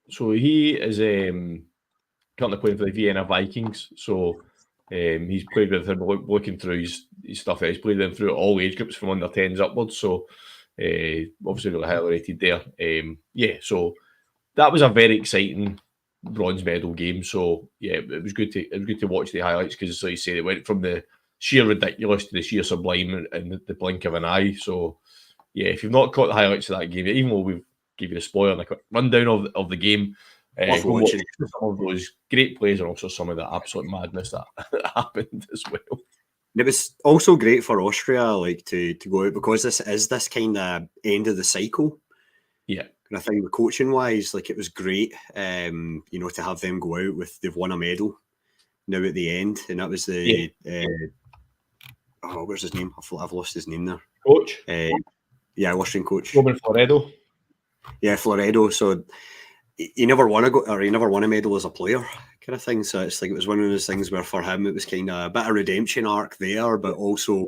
So he is currently playing for the Vienna Vikings. So he's played with him, looking through his stuff. He's played them through all age groups from under 10s upwards. So obviously really highly rated there. So that was a very exciting bronze medal game. So yeah, it was good to watch the highlights because, like you say, it went from the sheer ridiculous to the sheer sublime in the blink of an eye. So yeah, if you've not caught the highlights of that game, even though we've give you the spoiler and a quick rundown of the game, watch some of those great plays and also some of the absolute madness that happened as well. It was also great for Austria, like to go out because this is this kind of end of the cycle. Yeah. And I think the coaching wise, like it was great, to have them go out with they've won a medal now at the end, and that was the where's his name? I've lost his name there. Coach. Austrian coach. Roman Floredo. Yeah, Floredo. So he never won a medal as a player, kind of thing. So it's like it was one of those things where for him it was kind of a bit of redemption arc there, but also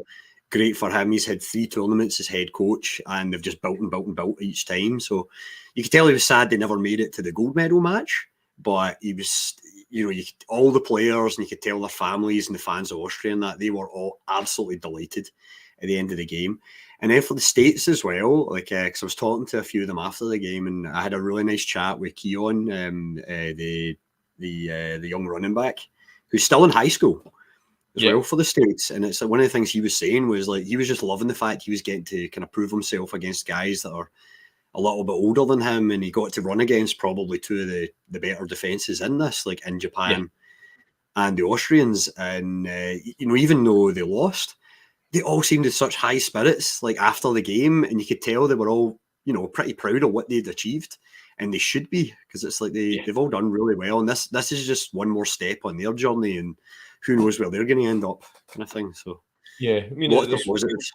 great for him. He's had 3 tournaments as head coach, and they've just built and built and built each time. So you could tell he was sad they never made it to the gold medal match, but he was, all the players, and you could tell their families and the fans of Austria and that they were all absolutely delighted at the end of the game. And then for the States as well, like, because I was talking to a few of them after the game, and I had a really nice chat with Keon, the young running back, who's still in high school as well for the States. And it's like one of the things he was saying was like he was just loving the fact he was getting to kind of prove himself against guys that are a little bit older than him, and he got to run against probably 2 of the better defenses in this, like in Japan and the Austrians. And even though they lost, they all seemed in such high spirits, like after the game, and you could tell they were all, pretty proud of what they'd achieved, and they should be, because it's like they've all done really well, and this is just one more step on their journey, and who knows where they're going to end up, kind of thing. So yeah, I mean, lots of positives.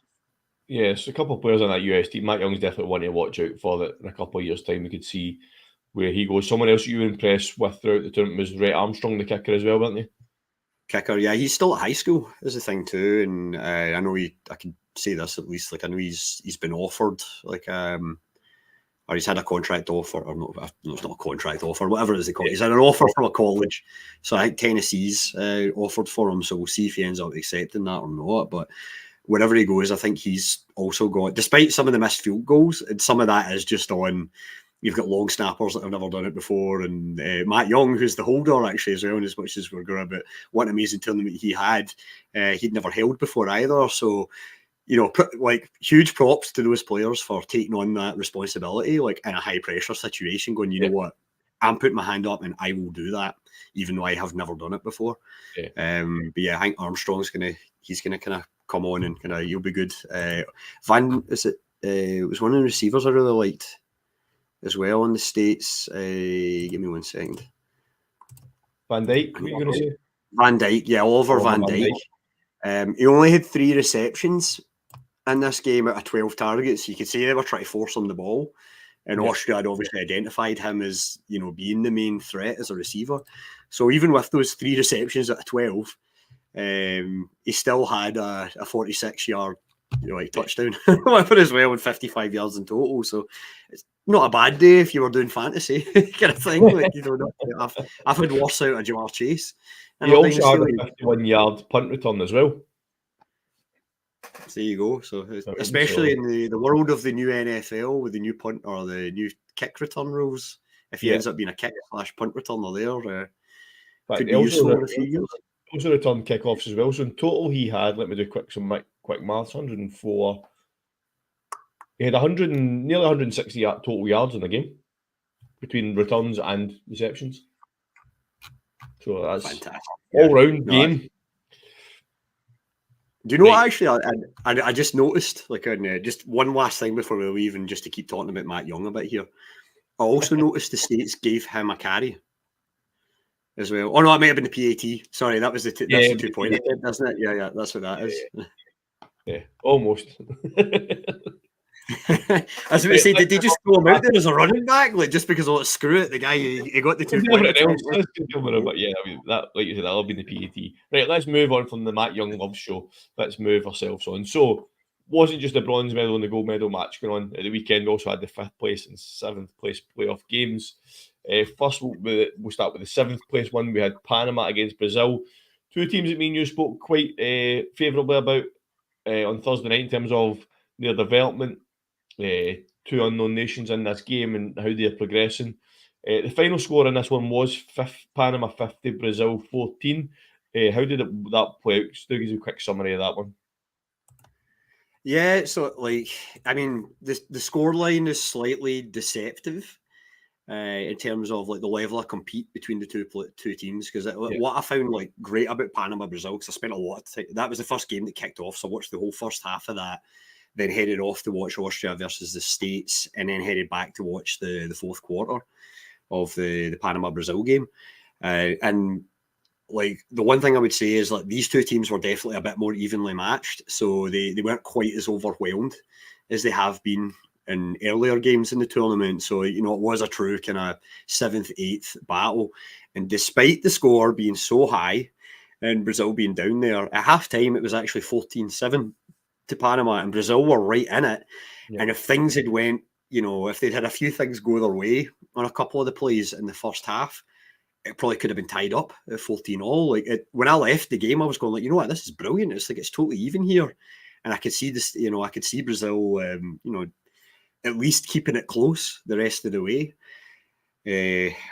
Yes, a couple of players on that US team. Matt Young's definitely one to watch out for. That in a couple of years' time, we could see where he goes. Someone else you were impressed with throughout the tournament was Rhett Armstrong, the kicker as well, weren't he? Kicker, yeah, he's still at high school is the thing too, and I know I can say this at least. Like I know he's been offered or he's had a contract offer, or no, it's not a contract offer, whatever it is they call it. He's had an offer from a college. So I think Tennessee's offered for him. So we'll see if he ends up accepting that or not. But wherever he goes, I think he's also got, despite some of the missed field goals, and some of that is just on, you've got long snappers that have never done it before. And Matt Young, who's the holder actually as well, and as much as we're going about what an amazing tournament he had, he'd never held before either. So, like huge props to those players for taking on that responsibility, like in a high pressure situation, going, you know what, I'm putting my hand up and I will do that, even though I have never done it before. But yeah, I think Armstrong's he's gonna kind of come on and he'll be good. It was one of the receivers I really liked as well in the States. Give me 1 second. Van Dijk, what are you going to say? Van Dijk, yeah, Oliver Van Dijk. He only had 3 receptions in this game out of 12 targets. You could see they were trying to force him the ball. And Austria had obviously identified him as, being the main threat as a receiver. So even with those 3 receptions out of 12, he still had a 46-yard touchdown as well, with 55 yards in total. So it's not a bad day if you were doing fantasy kind of thing. Like, I've had worse out of Jamar Chase. He also had a 51-yard punt return as well. There you go. So especially in the world of the new NFL with the new punt or the new kick return rules, if he ends up being a kick/punt returner there, could be useful in a few years. Also returned kickoffs as well. So in total, he had, let me do quick maths, 104. He had nearly 160 total yards in the game between returns and receptions. So that's fantastic. All-round game. Do you know what, actually, I just noticed, just one last thing before we leave, and just to keep talking about Matt Young a bit here, I also noticed the States gave him a carry as well. Oh, no, it might have been the PAT. Sorry, that was the 2-point, isn't it? Yeah, that's what that is. Yeah, almost. I was going to say, did they just throw him out there as a running back, just because screw it, the guy he got the 2-point? But yeah, I mean, that, like you said, that'll be the PAT. Right, let's move on from the Matt Young love show. Let's move ourselves on. So, wasn't just the bronze medal and the gold medal match going on at the weekend. We also had the 5th place and 7th place playoff games. First, we'll start with the 7th place one. We had Panama against Brazil. 2 teams that me and you spoke quite favourably about on Thursday night in terms of their development. 2 unknown nations in this game and how they're progressing. The final score in this one was Panama 50, Brazil 14. How did that play out? Stu, gives you a quick summary of that one. Yeah, so the scoreline is slightly deceptive in terms of the level of compete between the two teams, because what I found great about Panama Brazil, because I spent a lot of time, that was the first game that kicked off, so I watched the whole first half of that, then headed off to watch Austria versus the States, and then headed back to watch the 4th quarter of the Panama Brazil game, and the one thing I would say is these 2 teams were definitely a bit more evenly matched, so they weren't quite as overwhelmed as they have been in earlier games in the tournament. So it was a true kind of 7th, 8th battle, and despite the score being so high and Brazil being down there at halftime, it was actually 14-7 to Panama, and Brazil were right in it. And if things had went, if they'd had a few things go their way on a couple of the plays in the first half, it probably could have been tied up at 14-all. When I left the game, I was going you know what, this is brilliant. It's it's totally even here, and I could see this. I could see Brazil, at least keeping it close the rest of the way.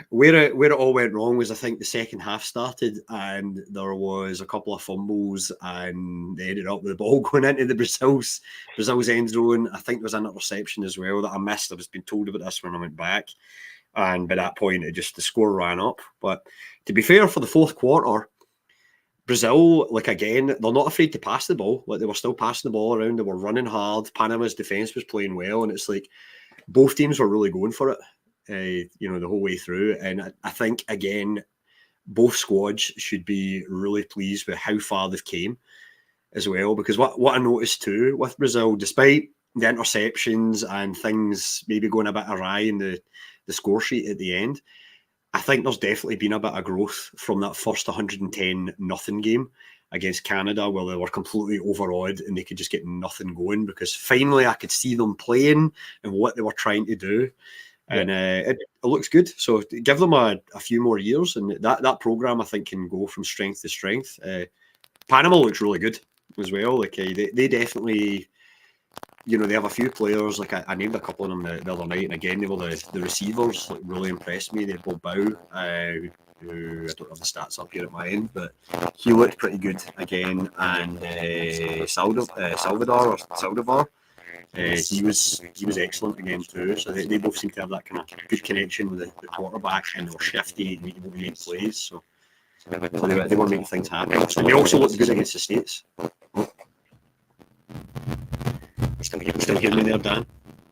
Where it all went wrong was, I think, the second half started and there was a couple of fumbles, and they ended up with the ball going into the Brazil's end zone. I think there was an interception as well that I missed. I was being told about this when I went back, and by that point, the score ran up. But to be fair, for the 4th quarter, Brazil, again, they're not afraid to pass the ball. They were still passing the ball around. They were running hard. Panama's defense was playing well, and it's both teams were really going for it. The whole way through. And I think, again, both squads should be really pleased with how far they've came as well, because what I noticed too with Brazil, despite the interceptions and things maybe going a bit awry in the score sheet at the end, I think there's definitely been a bit of growth from that first 110-0 game against Canada, where they were completely overawed and they could just get nothing going, because finally I could see them playing and what they were trying to do. And it looks good. So give them a few more years, and that program I think can go from strength to strength. Panama looks really good as well. Like they definitely, they have a few players. Like I named a couple of them the other night, and again they were the receivers. Like really impressed me. They had Bob Bow, who I don't have the stats up here at my end, but he looked pretty good again. And Saldivar. He was excellent again too. So they both seem to have that kind of good connection with the quarterback, and they were shifty and able to make plays. So they were making things happen. So they also looked good against the States. Still hearing me there, Dan?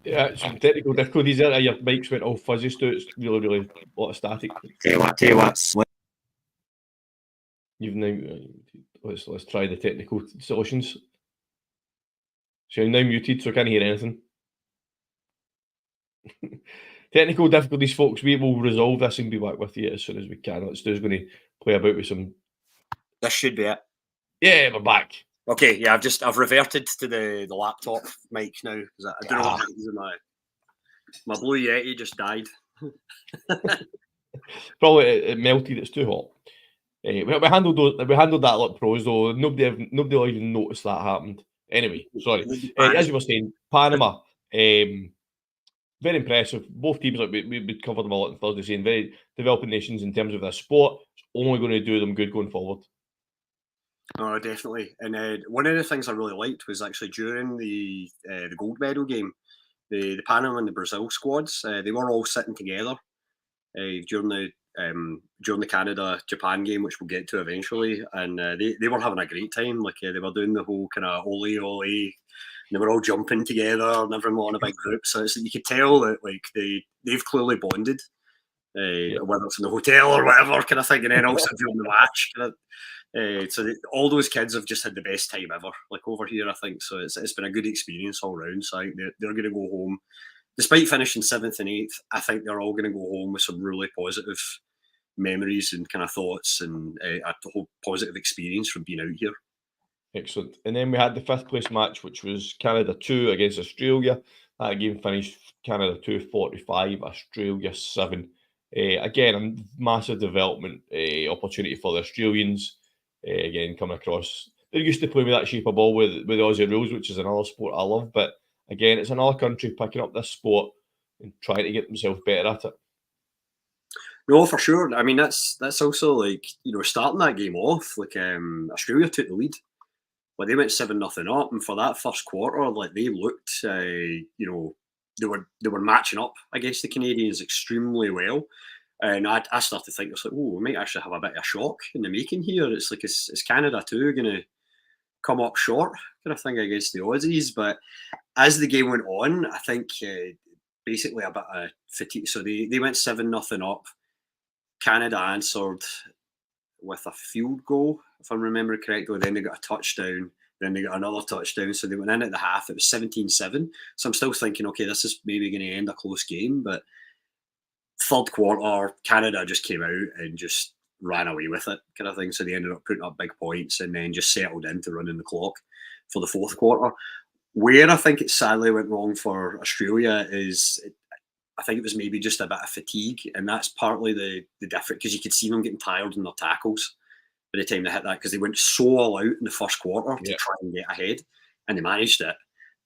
Yeah, some technical difficulties there. Your mics went all fuzzy, Stu. It's really a lot of static. Tell you what. You've now let's try the technical solutions. So you're now muted, so I can't hear anything. Technical difficulties, folks. We will resolve this and be back with you as soon as we can. Stu's going to play about with some. This should be it. Yeah, we're back. Okay, yeah, I've reverted to the laptop mic now, because I don't know what happens. My Blue Yeti just died. Probably it melted. It's too hot. We handled that like pros though. Nobody will even notice that happened. Anyway, sorry. As you were saying, Panama, very impressive. Both teams, like we covered them all on Thursday, saying very developing nations in terms of their sport. It's only going to do them good going forward. Oh, definitely. And one of the things I really liked was actually during the gold medal game, the Panama and the Brazil squads, they were all sitting together during the Canada-Japan game, which we'll get to eventually, and they were having a great time. Like they were doing the whole kind of ole, they were all jumping together and everyone in a big group. So you could tell that like they've clearly bonded, whether it's in the hotel or whatever kind of thing, and then also during the match. All those kids have just had the best time ever, like over here, I think. So it's been a good experience all round. So I think they're going to go home. Despite finishing 7th and 8th, I think they're all going to go home with some really positive memories and kind of thoughts, and a whole positive experience from being out here. Excellent. And then we had the 5th place match, which was Canada 2 against Australia. That game finished Canada 2-45, Australia 7. Again, a massive development opportunity for the Australians. Again, coming across. They're used to playing with that shape of ball with Aussie rules, which is another sport I love. But again, it's another country picking up this sport and trying to get themselves better at it. No, for sure. I mean, that's also like, starting that game off, like Australia took the lead. Like they went 7-0 up, and for that first quarter, like they looked, they were matching up against the Canadians extremely well. And I started to think, it's like, we might actually have a bit of a shock in the making here. It's like, is Canada too going to come up short kind of thing against the Aussies? But as the game went on, I think basically a bit of fatigue. So they went 7-0 up. Canada answered with a field goal, if I remember correctly. Then they got a touchdown. Then they got another touchdown. So they went in at the half. It was 17-7. So I'm still thinking, okay, this is maybe going to end a close game. But third quarter, Canada just came out and just ran away with it kind of thing. So they ended up putting up big points and then just settled into running the clock for the fourth quarter. Where I think it sadly went wrong for Australia is I think it was maybe just a bit of fatigue, and that's partly the difference, because you could see them getting tired in their tackles by the time they hit that, because they went so all out in the first quarter to try and get ahead, and they managed it.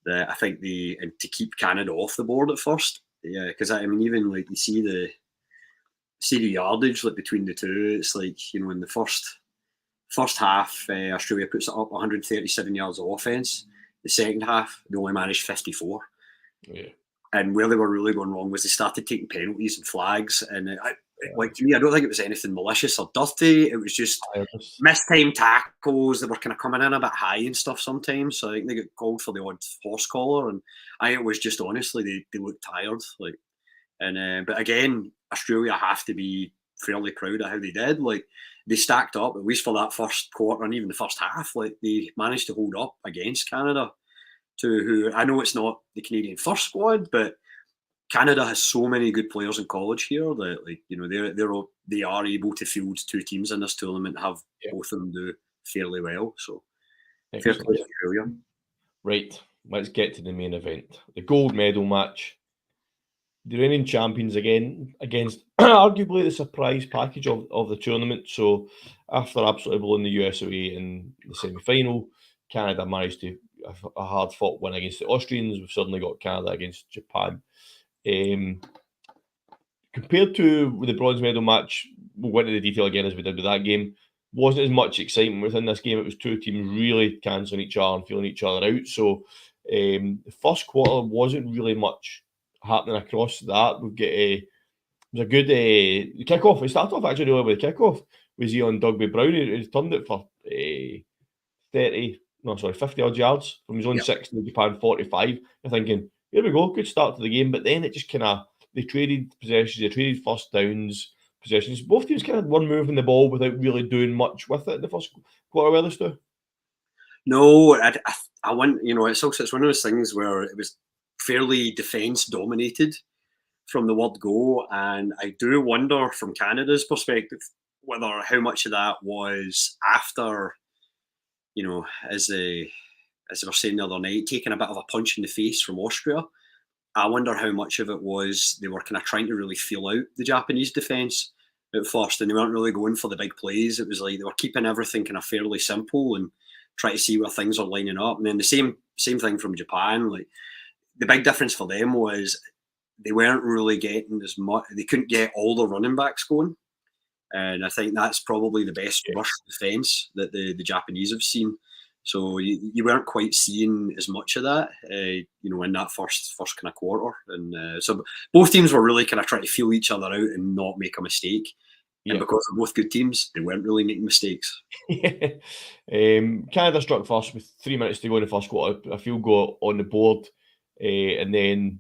I think to keep Canada off the board at first, because I mean, even like you see the yardage like between the two, it's like, in the first half, Australia puts it up 137 yards of offense. The second half, they only managed 54. Yeah. And where they were really going wrong was they started taking penalties and flags. And to me, I don't think it was anything malicious or dirty. It was just mistimed tackles that were kind of coming in a bit high and stuff sometimes. So I think they got called for the odd horse collar. And I think it was just, honestly, they looked tired. But again, Australia have to be fairly proud of how they did. Like, they stacked up, at least for that first quarter and even the first half. Like, they managed to hold up against Canada, to who, I know it's not the Canadian first squad, but Canada has so many good players in college here that, like, you know, they are able to field two teams in this tournament, have both of them do fairly well. So fair play to Australia. Right, let's get to the main event, the gold medal match. The reigning champions again against arguably the surprise package of the tournament. So after absolutely blowing the US away in the semi-final, Canada managed to have a hard-fought win against the Austrians. We've suddenly got Canada against Japan. Compared to the bronze medal match, we'll go into the detail again as we did with that game. Wasn't as much excitement within this game. It was two teams really cancelling each other and feeling each other out. So the first quarter wasn't really much happening across that. We've got it was a good kickoff. It started off actually really with the kickoff. Was he on Dugby Brown? He turned it for 50 odd yards from his own 60 to Japan 45. You're thinking, here we go, good start to the game. But then it just kind of, they traded possessions, they traded first downs, possessions. Both teams kind of were moving the ball without really doing much with it in the first quarter, were they, Stu? No, I went, you know, it's one of those things where it was fairly defence dominated from the word go, and I do wonder from Canada's perspective whether how much of that was after, you know, as they were saying the other night, taking a bit of a punch in the face from Austria. I wonder how much of it was they were kind of trying to really feel out the Japanese defence at first, and they weren't really going for the big plays. It was like they were keeping everything kind of fairly simple and try to see where things are lining up. And then the same thing from Japan. Like, the big difference for them was they weren't really getting as much. They couldn't get all the running backs going, and I think that's probably the best rush defence that the Japanese have seen. So you weren't quite seeing as much of that, you know, in that first kind of quarter. And so both teams were really kind of trying to feel each other out and not make a mistake. And because they're both good teams, they weren't really making mistakes. Canada struck first with 3 minutes to go in the first quarter. A field goal on the board, and then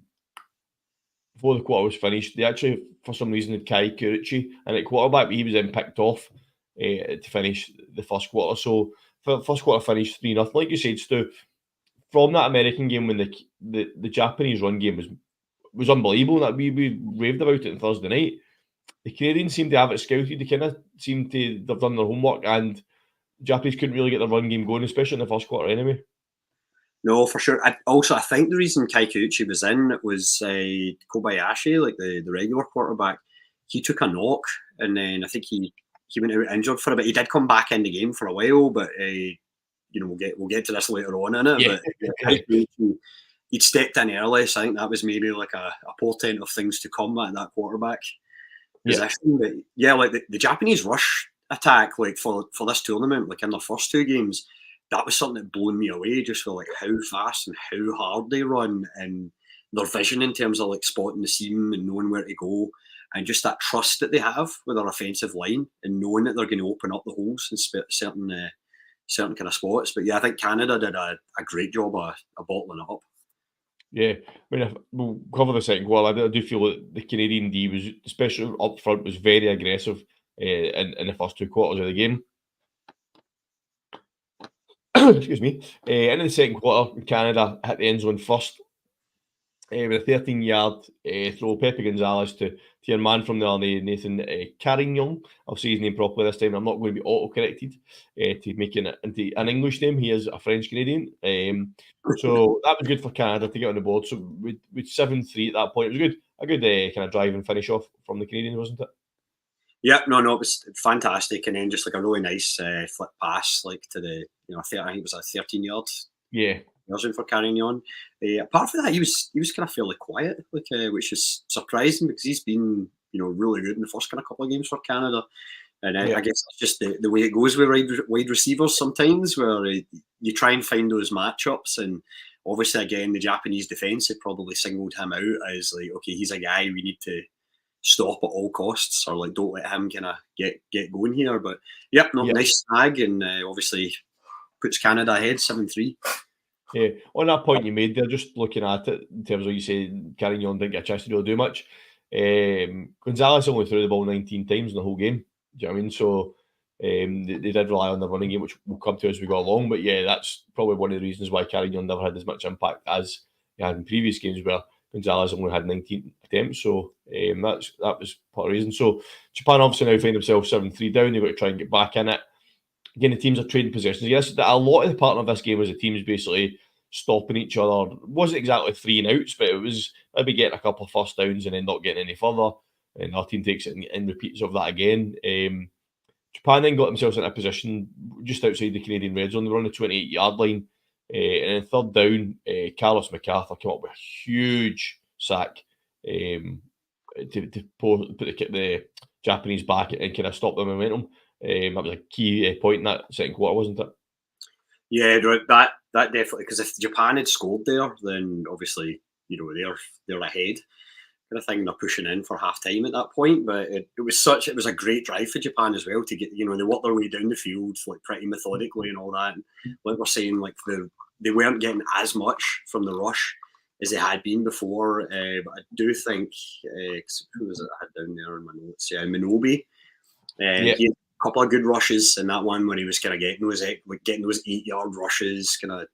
before the quarter was finished, they actually, for some reason, had Kai Kuruchi and at quarterback, but he was then picked off to finish the first quarter. So first quarter finished 3-0. Like you said, Stu, from that American game when the Japanese run game was unbelievable, that we raved about it on Thursday night. The Canadians seemed to have it scouted. They kind of seemed to have done their homework, and the Japanese couldn't really get the run game going, especially in the first quarter anyway. No, for sure. I think the reason Kai Kuruchi was in was Kobayashi, like the regular quarterback. He took a knock, and then I think he went out injured for a bit. He did come back in the game for a while, but you know, we'll get to this later on in it. Yeah. But Kai Kuruchi, he'd stepped in early, so I think that was maybe like a portent of things to come at that quarterback position. But yeah, like the Japanese rush attack, like for this tournament, like in their first two games, that was something that blew me away, just for like how fast and how hard they run, and their vision in terms of like spotting the seam and knowing where to go, and just that trust that they have with their offensive line and knowing that they're going to open up the holes in certain kind of spots. But yeah, I think Canada did a great job of bottling it up. Yeah, I mean, we'll cover the second goal. I do feel that the Canadian D was, especially up front, was very aggressive in the first two quarters of the game. Excuse me. In the second quarter, Canada hit the end zone first with a 13-yard throw. Pepe Gonzalez to your man from there, Nathan Carignon. I'll say his name properly this time. I'm not going to be auto-corrected to making it into an English name. He is a French-Canadian. So that was good for Canada to get on the board. So with 7-3 at that point, it was a good kind of drive and finish off from the Canadians, wasn't it? Yeah, no, it was fantastic, and then just like a really nice flip pass, like to the, you know, I think it was a 13-yard. Yeah, version for Carignon. Apart from that, he was kind of fairly quiet, like which is surprising because he's been, you know, really good in the first kind of couple of games for Canada. And I guess it's just the way it goes with wide receivers sometimes, where you try and find those matchups, and obviously again the Japanese defense had probably singled him out as like, okay, he's a guy we need to stop at all costs, or like don't let him kind of get going here. But nice snag, and obviously puts Canada ahead 7-3. Yeah, on that point you made there, just looking at it in terms of, you say Carignon didn't get a chance to really do much. Gonzalez only threw the ball 19 times in the whole game. Do you know what I mean? So they did rely on the running game, which we'll come to as we go along. But yeah, that's probably one of the reasons why Carignan never had as much impact as he had in previous games, where Gonzalez only had 19 attempts. So that was part of the reason. So Japan obviously now find themselves 7-3 down. They've got to try and get back in it. Again, the teams are trading possessions. Yes, a lot of the part of this game was the teams basically stopping each other. It wasn't exactly 3 and outs, but it was maybe getting a couple of first downs and then not getting any further. And our team takes it and repeats of that again. Japan then got themselves in a position just outside the Canadian red zone. They were on the 28-yard line. And then third down, Carlos MacArthur came up with a huge sack to put the Japanese back and kind of stop the momentum. That was a key point in that second quarter, wasn't it? Yeah, that definitely, because if Japan had scored there, then obviously, they're ahead. Kind of thing, they're pushing in for half time at that point. But it was a great drive for Japan as well to get, they worked their way down the field like pretty methodically and all that. And like we're saying, like they weren't getting as much from the rush as they had been before. But I do think who was it I had down there in my notes? Yeah, Minobi. He had a couple of good rushes in that one when he was kind of getting those 8-yard rushes, kind of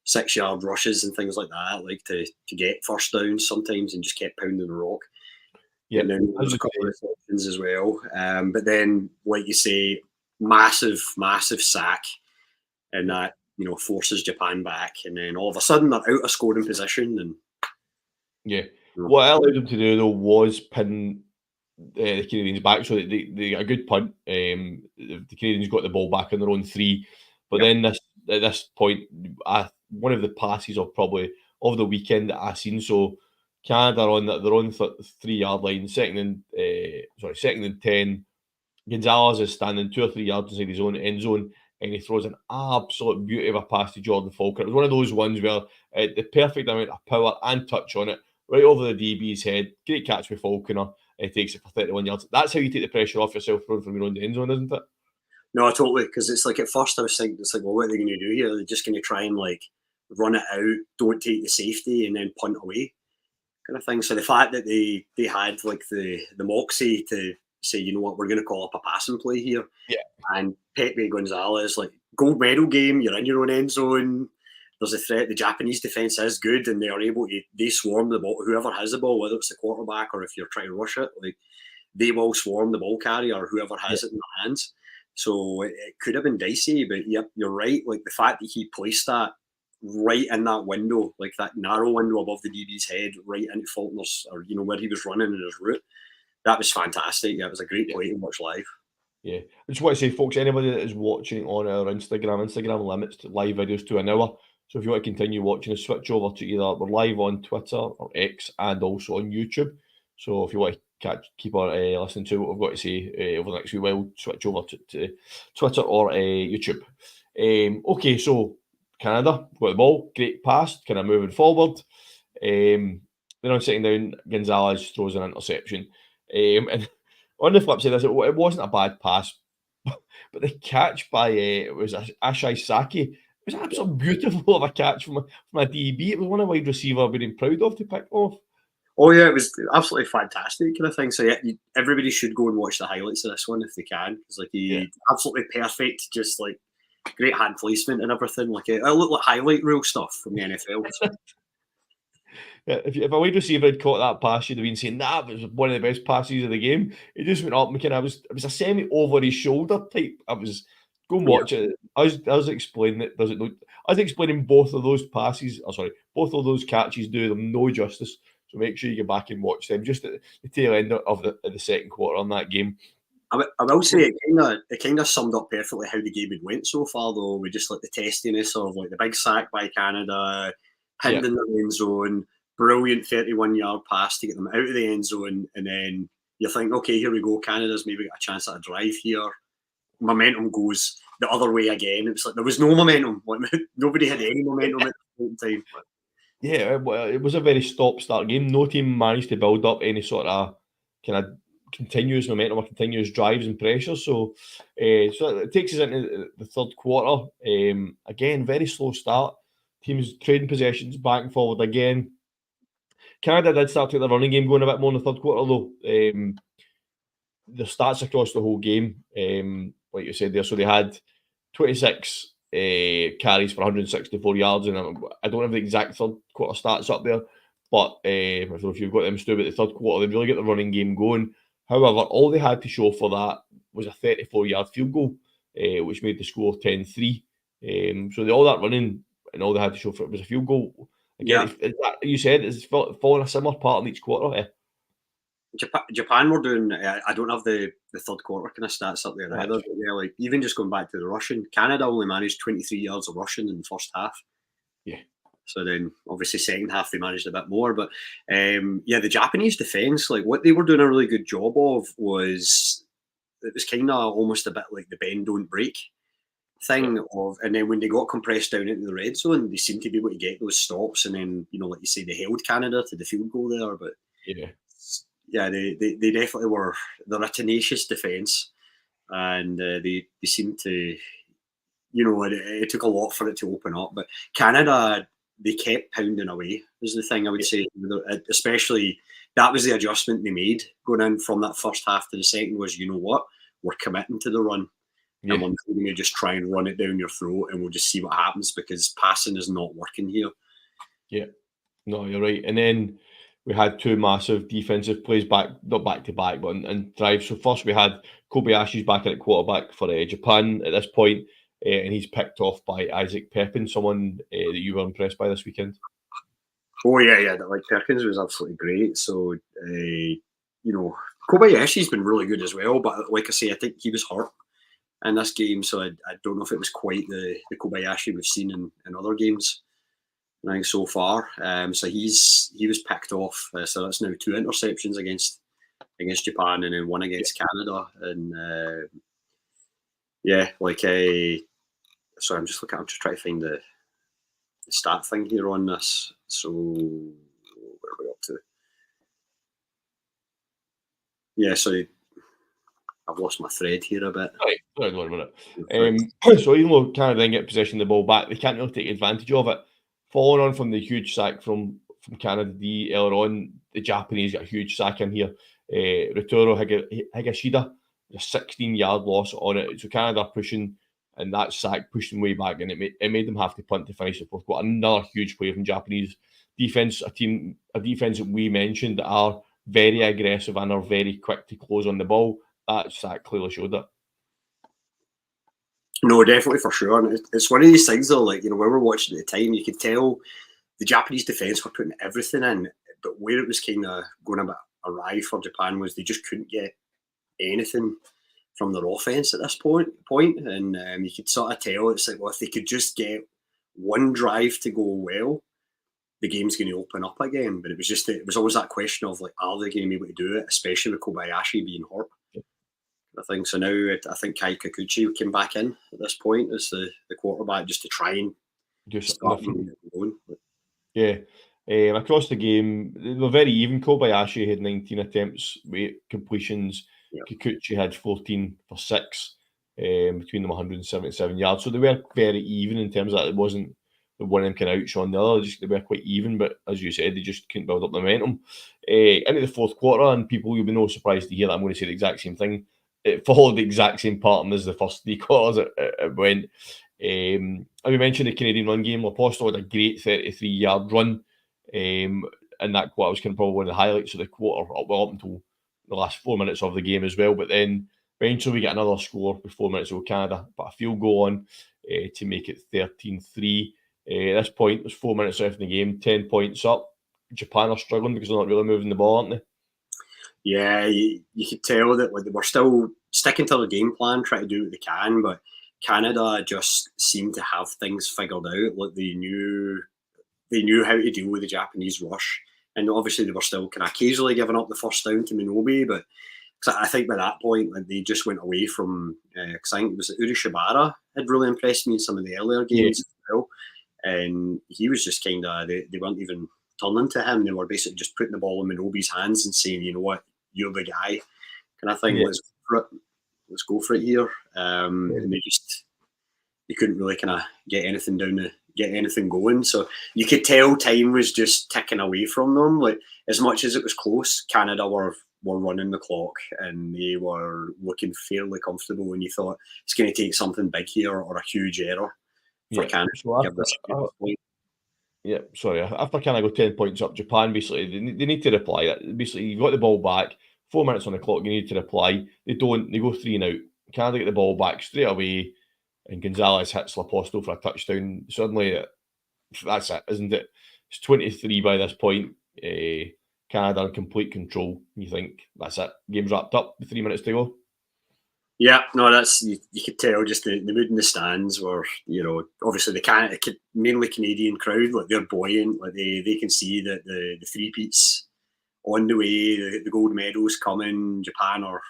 6-yard rushes and things like that, like to get first downs sometimes and just kept pounding the rock. Yeah, and then there was a couple of receptions as well. But then, like you say, massive sack, and that forces Japan back, and then all of a sudden they're out of scoring position. And what I allowed them to do though was pin the Canadians back, so they got a good punt. The Canadians got the ball back on their own 3, but then at this point, one of the passes of the weekend that I seen. So Canada are on they're on 3-yard line, second and 10. Gonzalez is standing 2 or 3 yards inside his own end zone, and he throws an absolute beauty of a pass to Jordan Falconer. It was one of those ones where the perfect amount of power and touch on it, right over the DB's head. Great catch with Falconer. He takes it for 31 yards. That's how you take the pressure off yourself throwing from your own end zone, isn't it? No, totally. Because it's like at first I was thinking, it's like, well, what are they going to do here? They're just going to try and like run it out, don't take the safety, and then punt away, kind of thing. So the fact that they had like the moxie to say, you know what, we're going to call up a passing play here. Yeah. And Pepe Gonzalez, like gold medal game, you're in your own end zone. There's a threat. The Japanese defense is good, and they are able to. They swarm the ball. Whoever has the ball, whether it's the quarterback or if you're trying to rush it, like they will swarm the ball carrier or whoever has it in their hands. So it could have been dicey, but yep, you're right. Like the fact that he placed that right in that window, like that narrow window above the DB's head, right into Faulkner's, or where he was running in his route, that was fantastic. Yeah, it was a great play to watch live. Yeah, I just want to say, folks, anybody that is watching on our Instagram limits to live videos to an hour. So if you want to continue watching us, switch over to either we're live on Twitter or X and also on YouTube. So if you want to keep on listening to what we've got to say over the next few while, switch over to Twitter or YouTube. Okay, so Canada got the ball, great pass, kind of moving forward. Then on second down, Gonzalez throws an interception. And on the flip side, it wasn't a bad pass, but the catch by it was Ashai Saki. It was absolutely beautiful of a catch from a DB. It was one a wide receiver being proud of to pick off. Oh yeah, it was absolutely fantastic kind of thing. So yeah, everybody should go and watch the highlights of this one if they can. It's like absolutely perfect, just like great hand placement and everything. Like it looked like highlight reel stuff from the NFL. So. Yeah, if a wide receiver had caught that pass, you'd have been saying that was one of the best passes of the game. He just went up and it was a semi over his shoulder type. I was go and watch it. I was explaining it. I was explaining both of those passes. Both of those catches do them no justice. So make sure you get back and watch them. Just at the tail end of the second quarter on that game. I will say it kind of summed up perfectly how the game had went so far, though. With just like the testiness of like the big sack by Canada, pinned in the end zone. Brilliant 31-yard pass to get them out of the end zone, and then you think, okay, here we go. Canada's maybe got a chance at a drive here. Momentum goes the other way again. It was like there was no momentum. Nobody had any momentum at the same time. Yeah, it was a very stop-start game. No team managed to build up any sort of kind of continuous momentum or continuous drives and pressure. So it takes us into the third quarter. Again, very slow start. Teams trading possessions back and forward again. Canada did start to get the running game going a bit more in the third quarter, though. The stats across the whole game, like you said there, so they had 26 carries for 164 yards, and I don't have the exact third quarter stats up there, but I don't know if you've got them, Stu, but the third quarter, they really get the running game going. However, all they had to show for that was a 34-yard field goal, which made the score 10-3. So all that running and all they had to show for it was a field goal. Again, you said it's following a similar pattern each quarter. Japan were doing. I don't have the third quarter kind of stats up there either. But yeah, like even just going back to the rushing, Canada only managed 23 yards of rushing in the first half. Yeah. So then, obviously, second half they managed a bit more. But yeah, the Japanese defense, like what they were doing a really good job of was it was kind of almost a bit like the bend don't break thing of, and then when they got compressed down into the red zone, they seemed to be able to get those stops, and then like you say, they held Canada to the field goal there. But yeah, they definitely were. They're a tenacious defence, and they seem to, it took a lot for it to open up. But Canada, they kept pounding away. Is the thing I would say, especially that was the adjustment they made going in from that first half to the second. Was what we're committing to the run, and we're going to just try and run it down your throat, and we'll just see what happens because passing is not working here. Yeah, no, you're right, and then we had two massive defensive plays not back to back, but in drives. So first we had Kobayashi's back at quarterback for Japan at this point, and he's picked off by Isaac Pepin, someone that you were impressed by this weekend. Oh yeah, like Perkins was absolutely great. So Kobayashi's been really good as well, but like I say, I think he was hurt in this game, so I don't know if it was quite the Kobayashi we've seen in other games. I think so far, so he was picked off. So that's now 2 interceptions against Japan, and then 1 against Canada. And so I'm just trying to find the stat thing here on this. So where are we up to? Yeah, so I've lost my thread here a bit. Right, hold on a minute. So even though Canada didn't get possession of the ball back, they can't really take advantage of it. Following on from the huge sack from Canada earlier on, the Japanese got a huge sack in here. Rotoro Higashida, a 16-yard loss on it. So Canada pushing, and that sack pushed them way back, and it made them have to punt to finish the fourth quarter. Another huge play from Japanese defense, a defense that we mentioned that are very aggressive and are very quick to close on the ball. That sack clearly showed that. No, definitely for sure. And it's one of these things though, like, when we're watching at the time, you could tell the Japanese defence were putting everything in, but where it was kind of going a bit awry for Japan was they just couldn't get anything from their offence at this point. And you could sort of tell it's like, well, if they could just get one drive to go well, the game's going to open up again. But it was always that question of like, are they going to be able to do it, especially with Kobayashi being hurt? I think so. Now I think Kai Kikuchi came back in at this point as the quarterback just to try and start going. Yeah. Across the game, they were very even. Kobayashi had 19 attempts, 8 completions. Yep. Kikuchi had 14 for 6, between them 177 yards. So they were very even in terms of that. It wasn't the one of them kind of outshone the other. They were quite even, but as you said, they just couldn't build up momentum. Into the fourth quarter, and people, you'll be no surprised to hear that I'm going to say the exact same thing. It followed the exact same pattern as the first 3 quarters it went. And we mentioned the Canadian run game. Laposto had a great 33-yard run. And that quarter was kind of probably one of the highlights of the quarter, up until the last 4 minutes of the game as well. But then eventually we get another score with 4 minutes of Canada, but a field goal on to make it 13-3. At this point, there's 4 minutes left in the game, 10 points up. Japan are struggling because they're not really moving the ball, aren't they? Yeah, you could tell that they were still sticking to their game plan, trying to do what they can, but Canada just seemed to have things figured out. Like they knew how to deal with the Japanese rush, and obviously they were still kind of occasionally giving up the first down to Minobi, but I think by that point they just went away from. Because I think it was Urishibara had really impressed me in some of the earlier games as well, and he was just kind of they weren't even turning to him. They were basically just putting the ball in Minobi's hands and saying, you know what, you're the guy, kind of thing. Yeah. Let's go for it here. And they couldn't really kind of get anything down get anything going. So you could tell time was just ticking away from them. Like, as much as it was close, Canada were running the clock and they were looking fairly comfortable when you thought it's going to take something big here or a huge error for Canada to give this point. Yeah, sorry. After Canada go 10 points up, Japan basically they need to reply. Basically, you got the ball back, 4 minutes on the clock. You need to reply. They don't. They go 3-out. Canada get the ball back straight away, and Gonzalez hits Laposto for a touchdown. Suddenly, that's it, isn't it? It's 23 by this point. Canada in complete control. You think that's it? Game's wrapped up. 3 minutes to go. Yeah, no, that's you could tell just the mood in the stands were, obviously mainly Canadian crowd, like they're buoyant, like they can see that the three-peats on the way, the gold medals coming, Japan are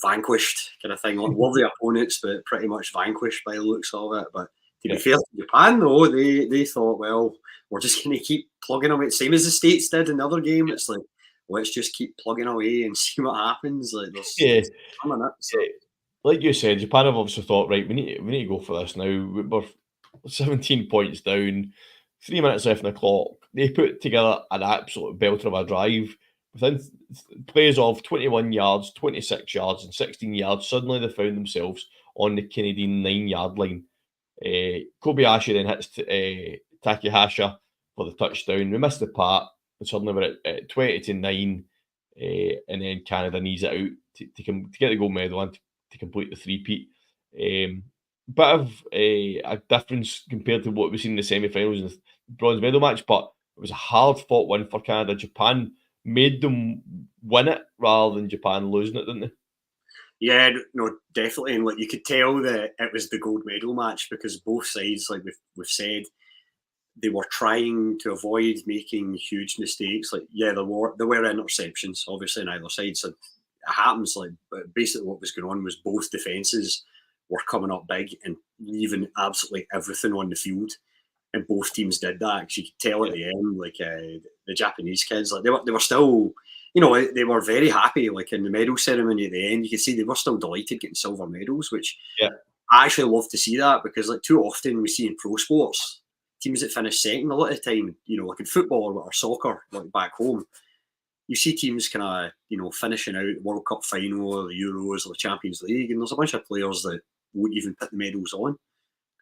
vanquished kind of thing, like lovely opponents, but pretty much vanquished by the looks of it. But to be fair to Japan, though, they thought, well, we're just going to keep plugging away, same as the States did in the other game. It's like, let's just keep plugging away and see what happens. Like, there's like you said, Japan have obviously thought, right, we need to go for this now. We're 17 points down, 3 minutes left on the clock. They put together an absolute belter of a drive. Within plays of 21 yards, 26 yards, and 16 yards, suddenly they found themselves on the Canadian 9-yard line. Kobayashi then hits Takahasha for the touchdown. We missed the part, and suddenly we're at 20-9, and then Canada knees it out to get the gold medal and to complete the three-peat. Bit of a difference compared to what we've seen in the semi-finals and the bronze medal match, but it was a hard-fought win for Canada. Japan made them win it rather than Japan losing it, didn't they? Yeah, no, definitely. And like you could tell that it was the gold medal match because both sides, like we've said, they were trying to avoid making huge mistakes. Like, yeah, there were interceptions, obviously, on either side. So it happens. Like, basically, what was going on was both defenses were coming up big and leaving absolutely everything on the field. And both teams did that because you could tell at the end, like the Japanese kids, like they were still, they were very happy. Like in the medal ceremony at the end, you could see they were still delighted getting silver medals, which I actually love to see that because like too often we see in pro sports teams that finish second a lot of the time, like in football or soccer, like back home, you see teams kind of finishing out the World Cup final or the Euros or the Champions League, and there's a bunch of players that won't even put the medals on.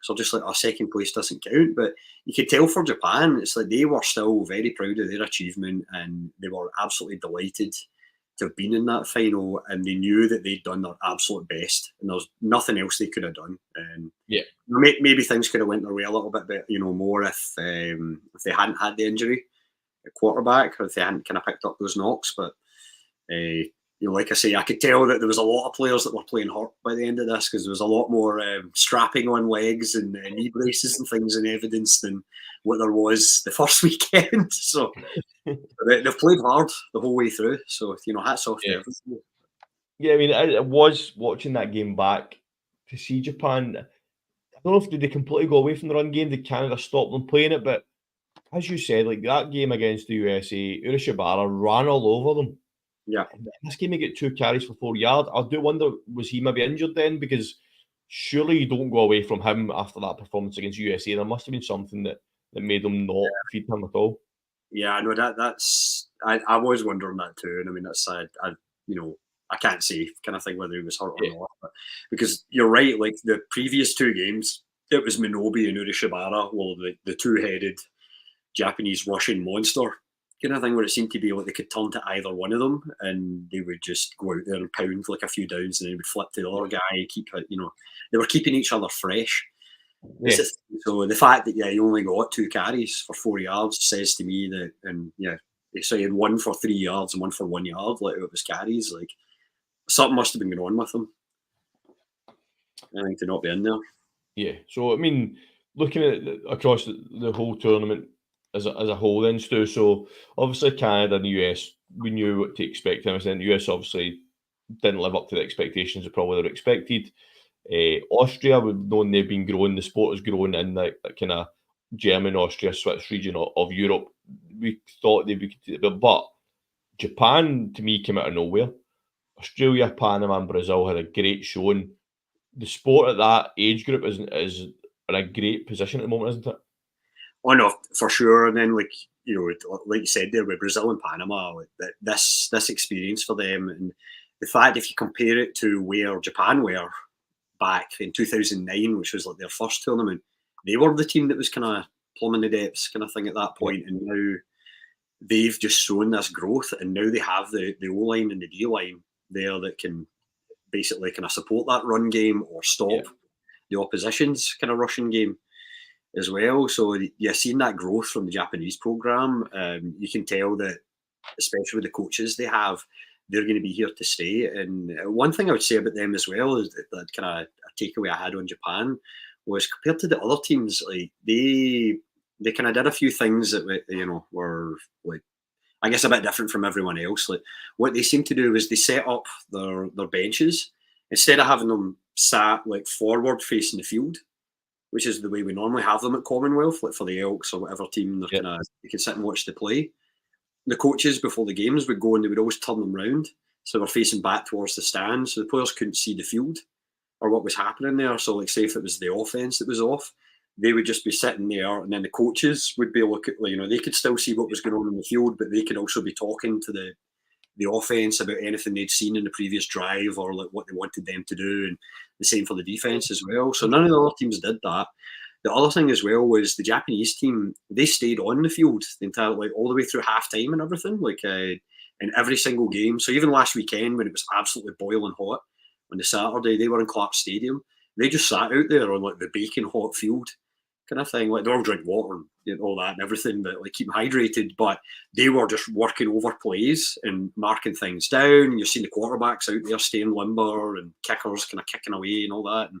So just like our second place doesn't count. But you could tell for Japan, it's like they were still very proud of their achievement and they were absolutely delighted to have been in that final, and they knew that they'd done their absolute best and there's nothing else they could have done. And maybe things could have went their way a little bit more if they hadn't had the injury at quarterback or if they hadn't kind of picked up those knocks. But like I say, I could tell that there was a lot of players that were playing hurt by the end of this because there was a lot more strapping on legs and knee braces and things in evidence than what there was the first weekend. So they've played hard the whole way through. So, hats off to everyone. Yeah, I mean, I was watching that game back to see Japan. I don't know if did they completely go away from the run game. Did Canada stop them playing it? But as you said, like that game against the USA, Urashibara ran all over them. Yeah. In this game, he got 2 carries for 4 yards. I do wonder, was he maybe injured then? Because surely you don't go away from him after that performance against USA. There must have been something that made them not feed him at all. Yeah, I know that's. I was wondering that too, and I mean that's I can't say kind of thing whether he was hurt or not, but because you're right. Like the previous 2 games, it was Minobi and Urashibara, well, the 2-headed Japanese Russian monster kind of thing, where it seemed to be like they could turn to either one of them and they would just go out there and pound like a few downs and then would flip to the other guy. They were keeping each other fresh. Yeah. So the fact that he only got 2 carries for 4 yards says to me that, and so he had 1 for 3 yards and 1 for 1 yard, like it was carries. Like something must have been going on with him. I think to not be in there. Yeah. So I mean, looking at across the whole tournament as a whole, then Stu. So obviously Canada and the US, we knew what to expect. And the US obviously didn't live up to the expectations that probably were expected. Austria, we've known they've been growing. The sport has grown in that kind of German, Austria, Swiss region of Europe. We thought they'd be, but Japan to me came out of nowhere. Australia, Panama, and Brazil had a great showing. The sport at that age group is in a great position at the moment, isn't it? Oh no, for sure. And then like you said there with Brazil and Panama, like this experience for them, and the fact if you compare it to where Japan were back in 2009, which was like their first tournament, they were the team that was kind of plumbing the depths kind of thing at that point, and now they've just shown this growth, and now they have the O line and the D line there that can basically kind of support that run game or stop the opposition's kind of rushing game as well. So you're seeing that growth from the Japanese program. You can tell that, especially with the coaches they have, they're going to be here to stay. And one thing I would say about them as well is that kind of a takeaway I had on Japan was compared to the other teams, like they kind of did a few things that were like, I guess, a bit different from everyone else. Like what they seemed to do was they set up their benches instead of having them sat like forward facing the field, which is the way we normally have them at Commonwealth, like for the Elks or whatever team they can sit and watch the play. The coaches before the games would go and they would always turn them round, so they were facing back towards the stand, so the players couldn't see the field or what was happening there. So like say if it was the offense that was off, they would just be sitting there, and then the coaches would be looking, they could still see what was going on in the field, but they could also be talking to the offense about anything they'd seen in the previous drive or like what they wanted them to do, and the same for the defense as well. So none of the other teams did that. The other thing as well was the Japanese team, they stayed on the field the entire, like all the way through half time and everything, like in every single game. So even last weekend when it was absolutely boiling hot on the Saturday, they were in Clark Stadium. They just sat out there on like the baking hot field kind of thing. Like they all drink water and all that and everything, but like keep them hydrated. But they were just working over plays and marking things down. You're seeing the quarterbacks out there staying limber and kickers kind of kicking away and all that. And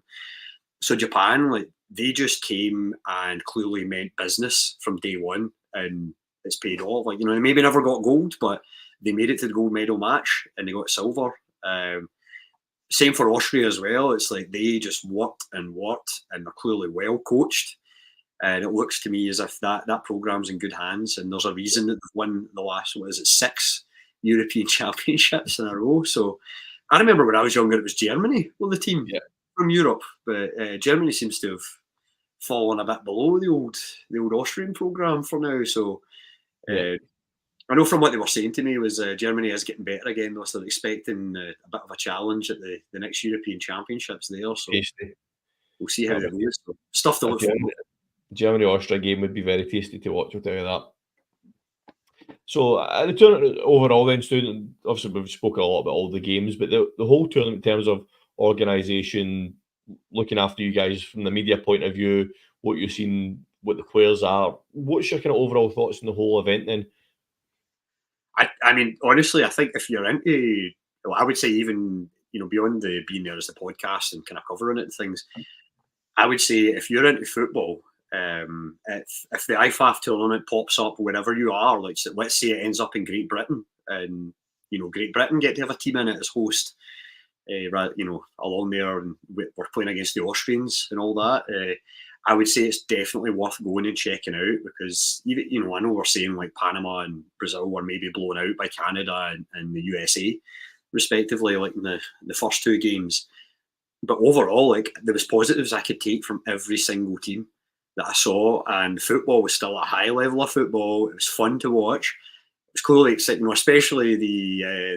so Japan, like they just came and clearly meant business from day one, and it's paid off. Like they maybe never got gold, but they made it to the gold medal match and they got silver. Same for Austria as well. It's like they just worked, and they're clearly well coached. And it looks to me as if that program's in good hands, and there's a reason that they've won the last 6 European Championships in a row. So I remember when I was younger, it was Germany, the team from Europe, but Germany seems to have fallen a bit below the old Austrian program for now. So I know from what they were saying to me was Germany is getting better again, though, so they're expecting a bit of a challenge at the next European Championships there. So we'll see how it goes. So stuff to look forward to. Germany-Austria game would be very tasty to watch, I'll tell you that. So the tournament overall then, Stu, obviously we've spoken a lot about all the games, but the whole tournament in terms of organisation, looking after you guys from the media point of view, what you've seen, what the players are, what's your kind of overall thoughts on the whole event then? I mean, honestly, I think if you're into, I would say even, beyond being there as the podcast and kind of covering it and things, I would say if you're into football, if the IFAF tournament pops up wherever you are, like let's say it ends up in Great Britain, and Great Britain get to have a team in it as host, along there, and we're playing against the Austrians and all that. I would say it's definitely worth going and checking out, because even I know we're saying like Panama and Brazil were maybe blown out by Canada and the USA respectively, like in the first 2 games, but overall, like there was positives I could take from every single team that I saw, and football was still a high level of football. It was fun to watch. It was clearly exciting, especially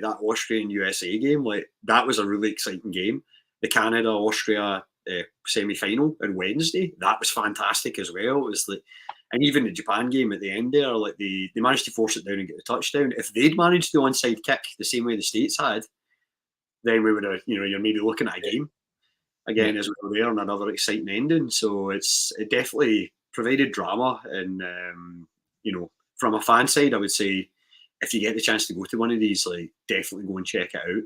that Austrian USA game. Like that was a really exciting game. The Canada Austria semi-final on Wednesday, that was fantastic as well. It was like, and even the Japan game at the end there, like they managed to force it down and get the touchdown. If they'd managed the onside kick the same way the States had, then we would have, you're maybe looking at a game again as we were there, and another exciting ending. So it definitely provided drama, and from a fan side, I would say if you get the chance to go to one of these, like definitely go and check it out.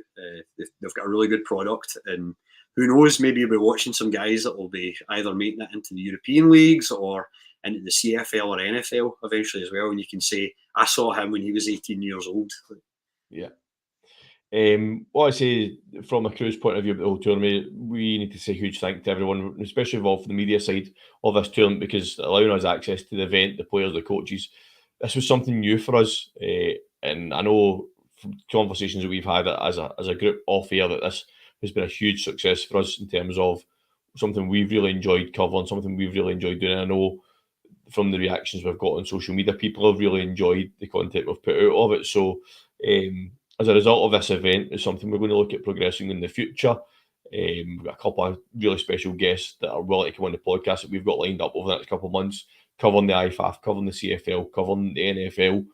They've got a really good product, and who knows, maybe you'll be watching some guys that will be either making it into the European leagues or into the CFL or NFL eventually as well, and you can say, I saw him when he was 18 years old. Yeah. What I say from a Cru's point of view about the whole tournament, we need to say a huge thank to everyone, especially involved in the media side of this tournament, because allowing us access to the event, the players, the coaches, this was something new for us. And I know from conversations that we've had as a group off air that this has been a huge success for us in terms of something we've really enjoyed covering, something we've really enjoyed doing. I know from the reactions we've got on social media, people have really enjoyed the content we've put out of it. So as a result of this event, it's something we're going to look at progressing in the future. We've got a couple of really special guests that are willing to come on the podcast that we've got lined up over the next couple of months, covering the IFAF, covering the CFL, covering the NFL.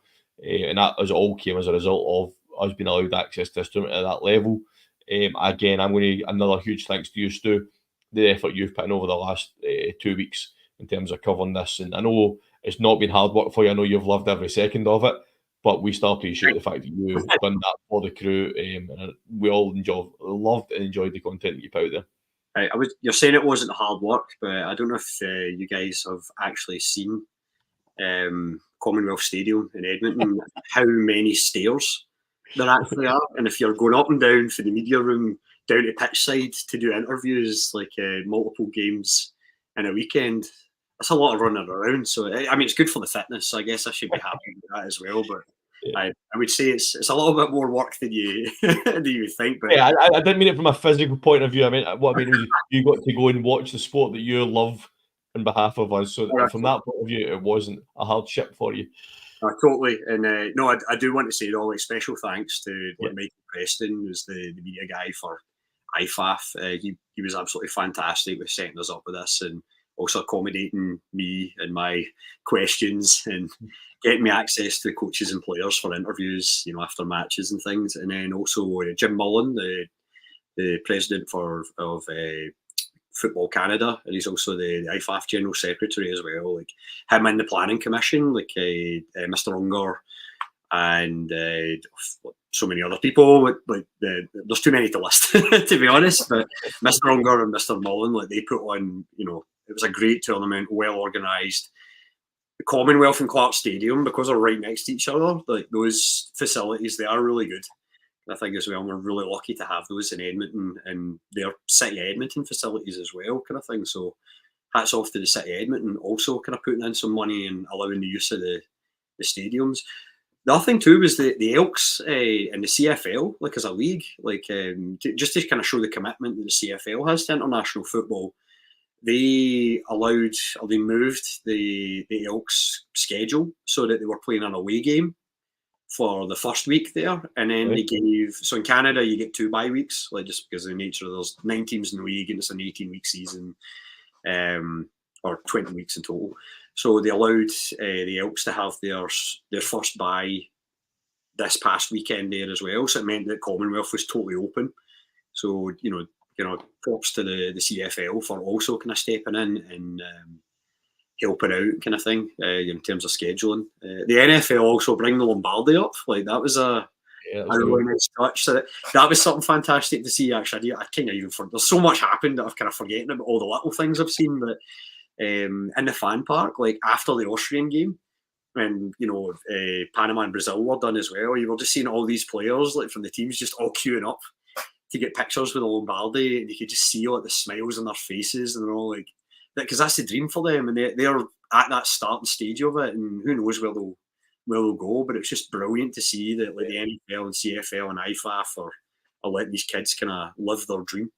And that all came as a result of us being allowed access to this tournament at that level. Again, I'm going to another huge thanks to you, Stu, the effort you've put in over the last 2 weeks in terms of covering this. And I know it's not been hard work for you. I know you've loved every second of it, but we still appreciate the fact that you've done that for the crew. And we all loved and enjoyed the content that you put out there. You're saying it wasn't hard work, but I don't know if you guys have actually seen Commonwealth Stadium in Edmonton, how many stairs there actually are. And if you're going up and down from the media room down to pitch side to do interviews, like multiple games in a weekend, that's a lot of running around. So, I mean, it's good for the fitness. So I guess I should be happy with that as well. But yeah. I would say it's a little bit more work than you than you think. But yeah, I didn't mean it from a physical point of view. I mean, what I mean was you got to go and watch the sport that you love on behalf of us. So from that point of view, it wasn't a hardship for you. Totally. And no, I do want to say though, like, special thanks to Michael Preston, who's the media guy for IFAF. He was absolutely fantastic with setting us up with this and also accommodating me and my questions and getting me access to coaches and players for interviews, after matches and things. And then also Jim Mullen, the president of Football Canada, and he's also the IFAF General Secretary as well. Like him and the Planning Commission, like Mr. Unger and so many other people. Like there's too many to list, to be honest. But Mr. Unger and Mr. Mullen, like they put on, it was a great tournament, well organised. The Commonwealth and Clark Stadium, because they're right next to each other, like those facilities, they are really good. I think as well, we're really lucky to have those in Edmonton and their City Edmonton facilities as well, kind of thing. So hats off to the City Edmonton, also kind of putting in some money and allowing the use of the stadiums. The other thing too was the Elks and the CFL, like as a league, like just to kind of show the commitment that the CFL has to international football. They moved the Elks schedule so that they were playing an away game for the first week there, and then they gave. So in Canada, you get 2 bye weeks, like just because of the nature of there's 9 teams in the league and it's an 18-week season, or 20 weeks in total. So they allowed the Elks to have their first bye this past weekend there as well. So it meant that Commonwealth was totally open. So props to the CFL for also kind of stepping in and helping out, kind of thing, in terms of scheduling. The NFL also bring the Lombardi up. Like that was a really nice touch. So that was something fantastic to see. Actually, I kind of even there's so much happened that I've kind of forgetting about all the little things I've seen. But in the fan park, like after the Austrian game, when Panama and Brazil were done as well, you were just seeing all these players like from the teams just all queuing up to get pictures with the Lombardi, and you could just see like the smiles on their faces, and they're all like, because that's the dream for them, and they're at that starting stage of it, and who knows where they'll go. But it's just brilliant to see that like the NFL and CFL and IFAF are letting these kids kind of live their dream.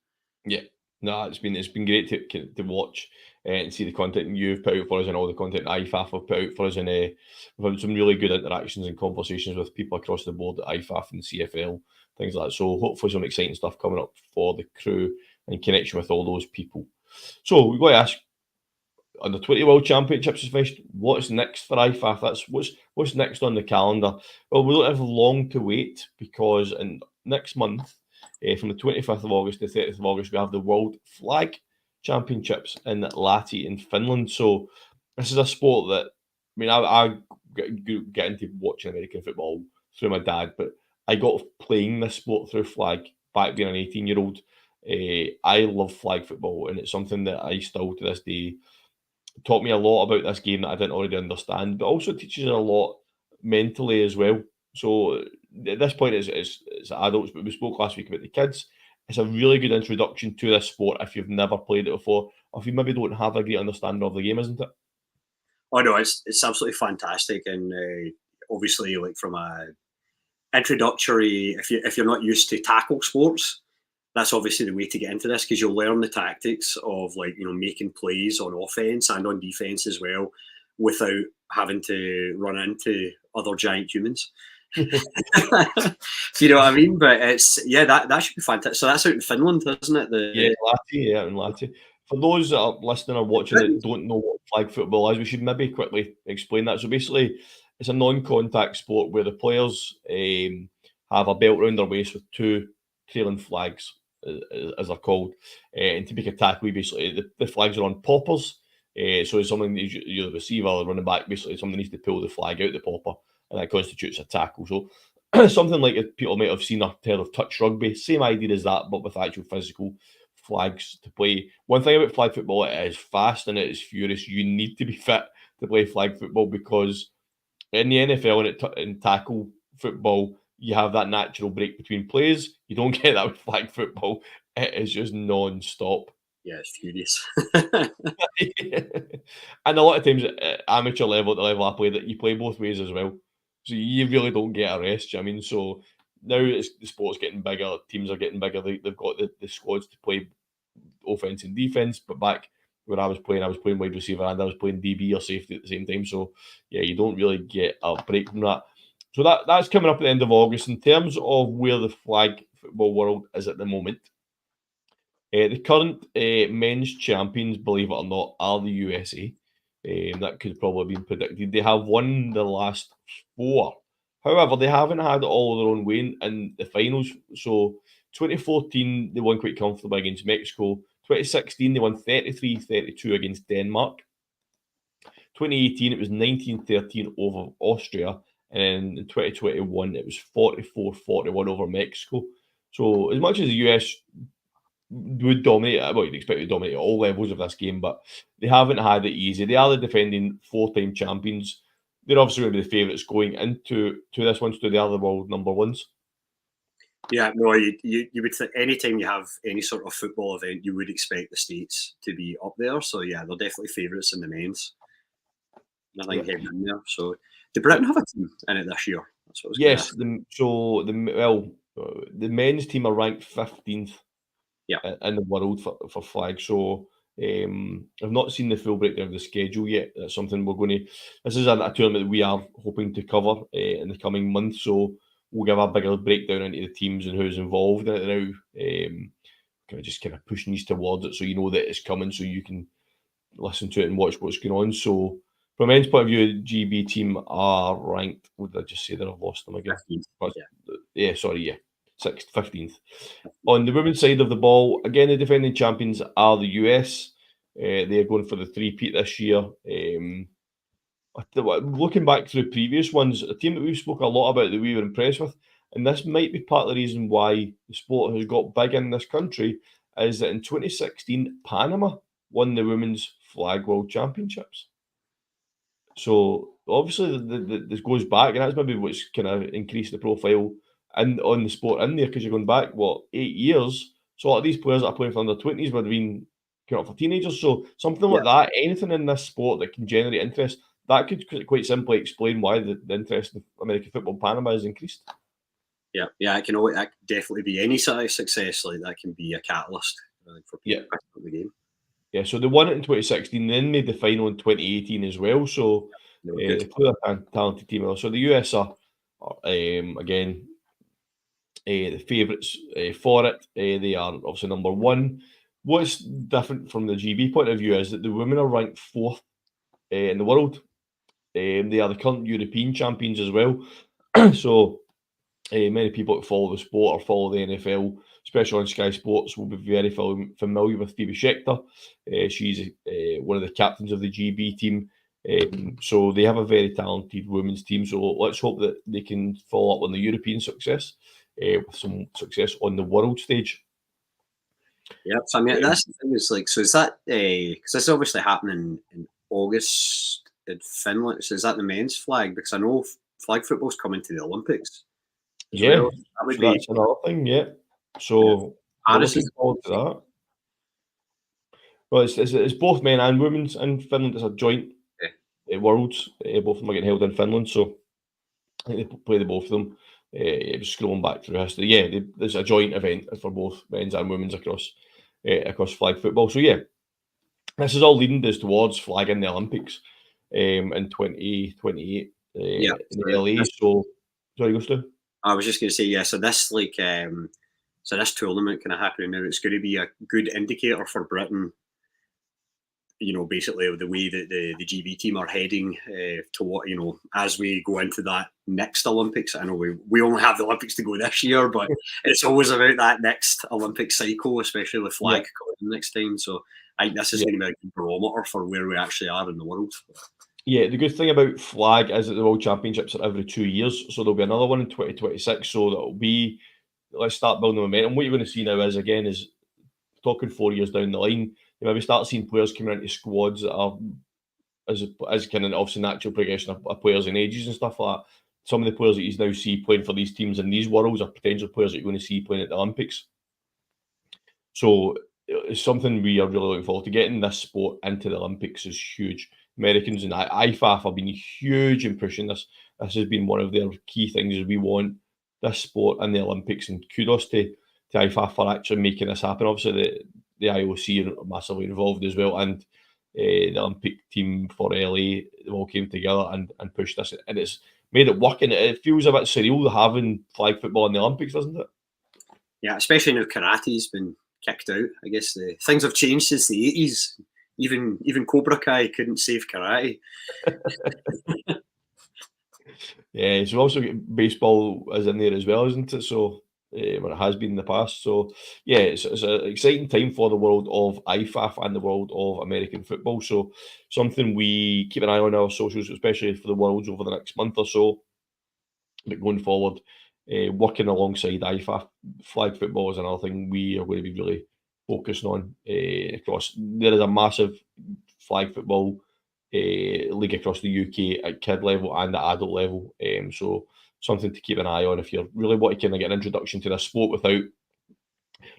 Yeah, no, it's been great to watch and see the content you've put out for us and all the content IFAF have put out for us, and we've had some really good interactions and conversations with people across the board at IFAF and CFL, things like that. So hopefully some exciting stuff coming up for the crew in connection with all those people. So we've got to ask, on the 20 World Championships is finished, what's next for IFAF? That's what's next on the calendar. Well, we don't have long to wait, because next month, from the 25th of August to the 30th of August, we have the World Flag Championships in Lahti in Finland. So this is a sport that, I mean, I get into watching American football through my dad, but I got playing this sport through flag back being an 18-year-old. I love flag football, and it's something that I still to this day taught me a lot about this game that I didn't already understand, but also teaches you a lot mentally as well. So at this point, it's adults, but we spoke last week about the kids. It's a really good introduction to this sport if you've never played it before, or if you maybe don't have a great understanding of the game, isn't it? Oh no, it's absolutely fantastic, and obviously, like from a introductory, if you're not used to tackle sports, that's obviously the way to get into this, because you'll learn the tactics of, like, you know, making plays on offense and on defense as well, without having to run into other giant humans. If you know what I mean? But it's, yeah, that should be fantastic. So that's out in Finland, isn't it? In Lahti. For those that are listening or watching that don't know what flag football is, we should maybe quickly explain that. So basically, it's a non-contact sport where the players have a belt around their waist with two trailing flags, as they're called. And to make a tackle, basically, the flags are on poppers. So it's something that you're the receiver or the running back, basically, somebody needs to pull the flag out the popper, and that constitutes a tackle. So something like people might have seen or heard of touch rugby, same idea as that, but with actual physical flags to play. One thing about flag football, it is fast and it is furious. You need to be fit to play flag football, because in the NFL and in tackle football, you have that natural break between plays. You don't get that with flag football. It is just non-stop. Yeah, it's furious. And a lot of times at amateur level, at the level I play, that you play both ways as well. So you really don't get a rest. I mean, so now the sport's getting bigger, teams are getting bigger. They've got the squads to play offense and defense. But back when I was playing wide receiver and I was playing DB or safety at the same time. So yeah, you don't really get a break from that. So that's coming up at the end of August. In terms of where the flag football world is at the moment, the current men's champions, believe it or not, are the USA. That could probably have been predicted. They have won the last 4. However, they haven't had it all their own way in the finals. So 2014, they won quite comfortably against Mexico. 2016, they won 33-32 against Denmark. 2018, it was 19-13 over Austria. And in 2021, it was 44-41 over Mexico. So as much as the US would dominate, well, you'd expect to dominate at all levels of this game, but they haven't had it easy. They are the defending 4-time champions. They're obviously going to be the favourites going into this one, so they are the world number ones. Yeah, no, you would think anytime you have any sort of football event, you would expect the States to be up there. So yeah, they're definitely favourites in the men's. Nothing heading in there. So did Britain have a team in it this year? That's what I was the men's team are ranked 15th. Yeah. In the world for flag. So I've not seen the full breakdown of the schedule yet. That's something we're going to. This is a tournament that we are hoping to cover in the coming months. So we'll give a bigger breakdown into the teams and who's involved in it now. Kind of pushing these towards it, so you know that it's coming, so you can listen to it and watch what's going on. So from a men's point of view, the GB team are ranked. What did I just say that I've lost them again? 15th. 15th. On the women's side of the ball, again, the defending champions are the US. They are going for the three-peat this year. Looking back through previous ones, a team that we spoke a lot about that we were impressed with, and this might be part of the reason why the sport has got big in this country, is that in 2016, Panama won the Women's Flag World Championships. So obviously this goes back, and that's maybe what's kind of increased the profile and on the sport in there, because you're going back 8 years. So a lot of these players that are playing for under 20s would have been kind of for teenagers. So something like that, anything in this sport that can generate interest, that could quite simply explain why the interest in American football in Panama has increased. Yeah, that can definitely be any sort of success. Like that can be a catalyst for people to the game. Yeah, so they won it in 2016, then made the final in 2018 as well. So they're a talented team. So the US are again the favourites for it. They are obviously number 1. What's different from the GB point of view is that the women are ranked 4th in the world. They are the current European champions as well. So many people that follow the sport or follow the NFL, especially on Sky Sports, will be very familiar with Phoebe Schechter. She's one of the captains of the GB team. So they have a very talented women's team. So let's hope that they can follow up on the European success with some success on the world stage. Yeah, so I mean, that's the thing is like, so is that because this is obviously happening in August in Finland? So is that the men's flag? Because I know flag football's coming to the Olympics. Well. That's another thing. Yeah, so we're looking forward to that. Well, it's both men and women's in Finland. It's a joint worlds. Both of them are getting held in Finland, so I think they play the both of them. It was scrolling back through history. Yeah, there's a joint event for both men's and women's across flag football. So yeah, this is all leading us towards flagging the Olympics in 2028 Yeah, in LA. So sorry, go Stu. I was just going to say, yeah. So this so this tournament kind of happening now. It's going to be a good indicator for Britain. Basically the way that the GB team are heading to what, as we go into that next Olympics. I know we only have the Olympics to go this year, but it's always about that next Olympic cycle, especially with flag coming next time. So I think this is going to be a good barometer for where we actually are in the world. Yeah, the good thing about flag is that the World Championships are every 2 years, so there'll be another one in 2026. So that'll be, let's start building momentum. What you're going to see now is talking 4 years down the line, you maybe start seeing players coming into squads that are as kind of obviously natural progression of players in ages and stuff like that. Some of the players that you now see playing for these teams in these worlds are potential players that you're going to see playing at the Olympics. So it's something we are really looking forward to. Getting this sport into the Olympics is huge. Americans and IFAF have been huge in pushing this. This has been one of their key things, is we want this sport in the Olympics, and kudos to IFAF for actually making this happen. Obviously, the IOC are massively involved as well, and the Olympic team for LA, they all came together and pushed this, and it's made it work. And it feels a bit surreal having flag football in the Olympics, doesn't it? Yeah, especially now karate's been kicked out. I guess things have changed since the 80s. Even Cobra Kai couldn't save karate. Yeah, so also baseball is in there as well, isn't it? So when it has been in the past. So yeah, it's an exciting time for the world of IFAF and the world of American football. So something we keep an eye on our socials, especially for the Worlds over the next month or so. But going forward, working alongside IFAF, flag football is another thing we are going to be really focusing on across. There is a massive flag football league across the UK at kid level and at adult level. So something to keep an eye on if you really want to kind of get an introduction to this sport without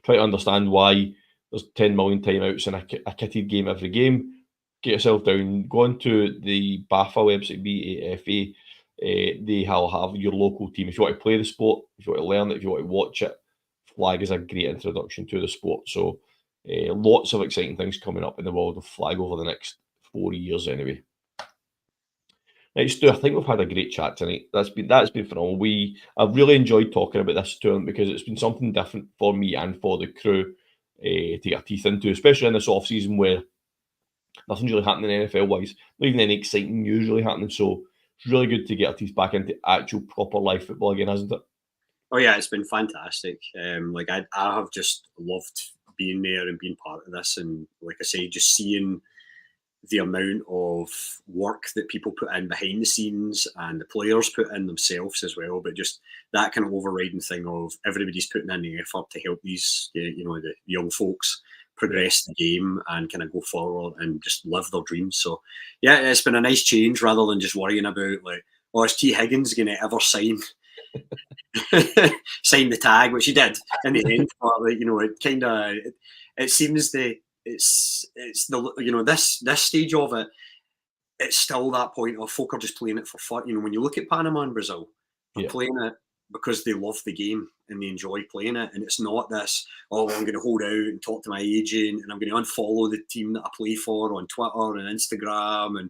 trying to understand why there's 10 million timeouts in a kitted game every game. Get yourself down, go onto the BAFA website, BAFA. They'll have your local team. If you want to play the sport, if you want to learn it, if you want to watch it, flag is a great introduction to the sport. So lots of exciting things coming up in the world of flag over the next 4 years anyway. Right, Stu, I think we've had a great chat tonight. That's been phenomenal. I've really enjoyed talking about this tournament because it's been something different for me and for the crew to get our teeth into, especially in this off season where nothing's really happening NFL wise, not even any exciting news really happening. So it's really good to get our teeth back into actual proper live football again, hasn't it? Oh yeah, it's been fantastic. I have just loved being there and being part of this, and like I say, just seeing the amount of work that people put in behind the scenes and the players put in themselves as well, but just that kind of overriding thing of everybody's putting in the effort to help these, the young folks progress the game and kind of go forward and just live their dreams. So yeah, it's been a nice change rather than just worrying about like, oh, is T Higgins going to ever sign the tag, which he did in the end. But it kind of it seems it's the this stage of it. It's still that point of folk are just playing it for fun. When you look at Panama and Brazil, they're playing it because they love the game and they enjoy playing it. And it's not this, oh, I'm going to hold out and talk to my agent and I'm going to unfollow the team that I play for on Twitter and Instagram. And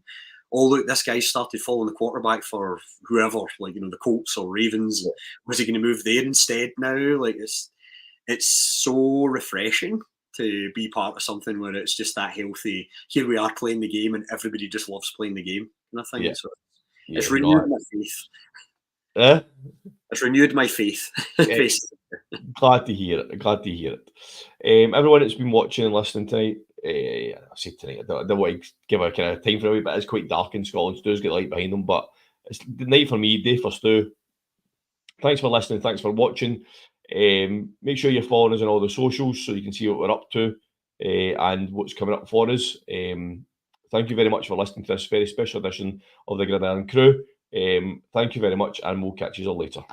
look, this guy started following the quarterback for whoever, the Colts or Ravens. Was he going to move there instead now? It's so refreshing to be part of something where it's just that healthy. Here we are playing the game, and everybody just loves playing the game. And I think so. It's renewed my faith. It's renewed my faith. Glad to hear it. Everyone that's been watching and listening tonight, I say tonight, I don't want to give a kind of time frame, but it's quite dark in Scotland. Stu's got light behind him, but it's the night for me, day for Stu. Thanks for listening. Thanks for watching. Make sure you're following us on all the socials so you can see what we're up to and what's coming up for us. Thank you very much for listening to this very special edition of the Irn-Cru. Thank you very much, and we'll catch you all later.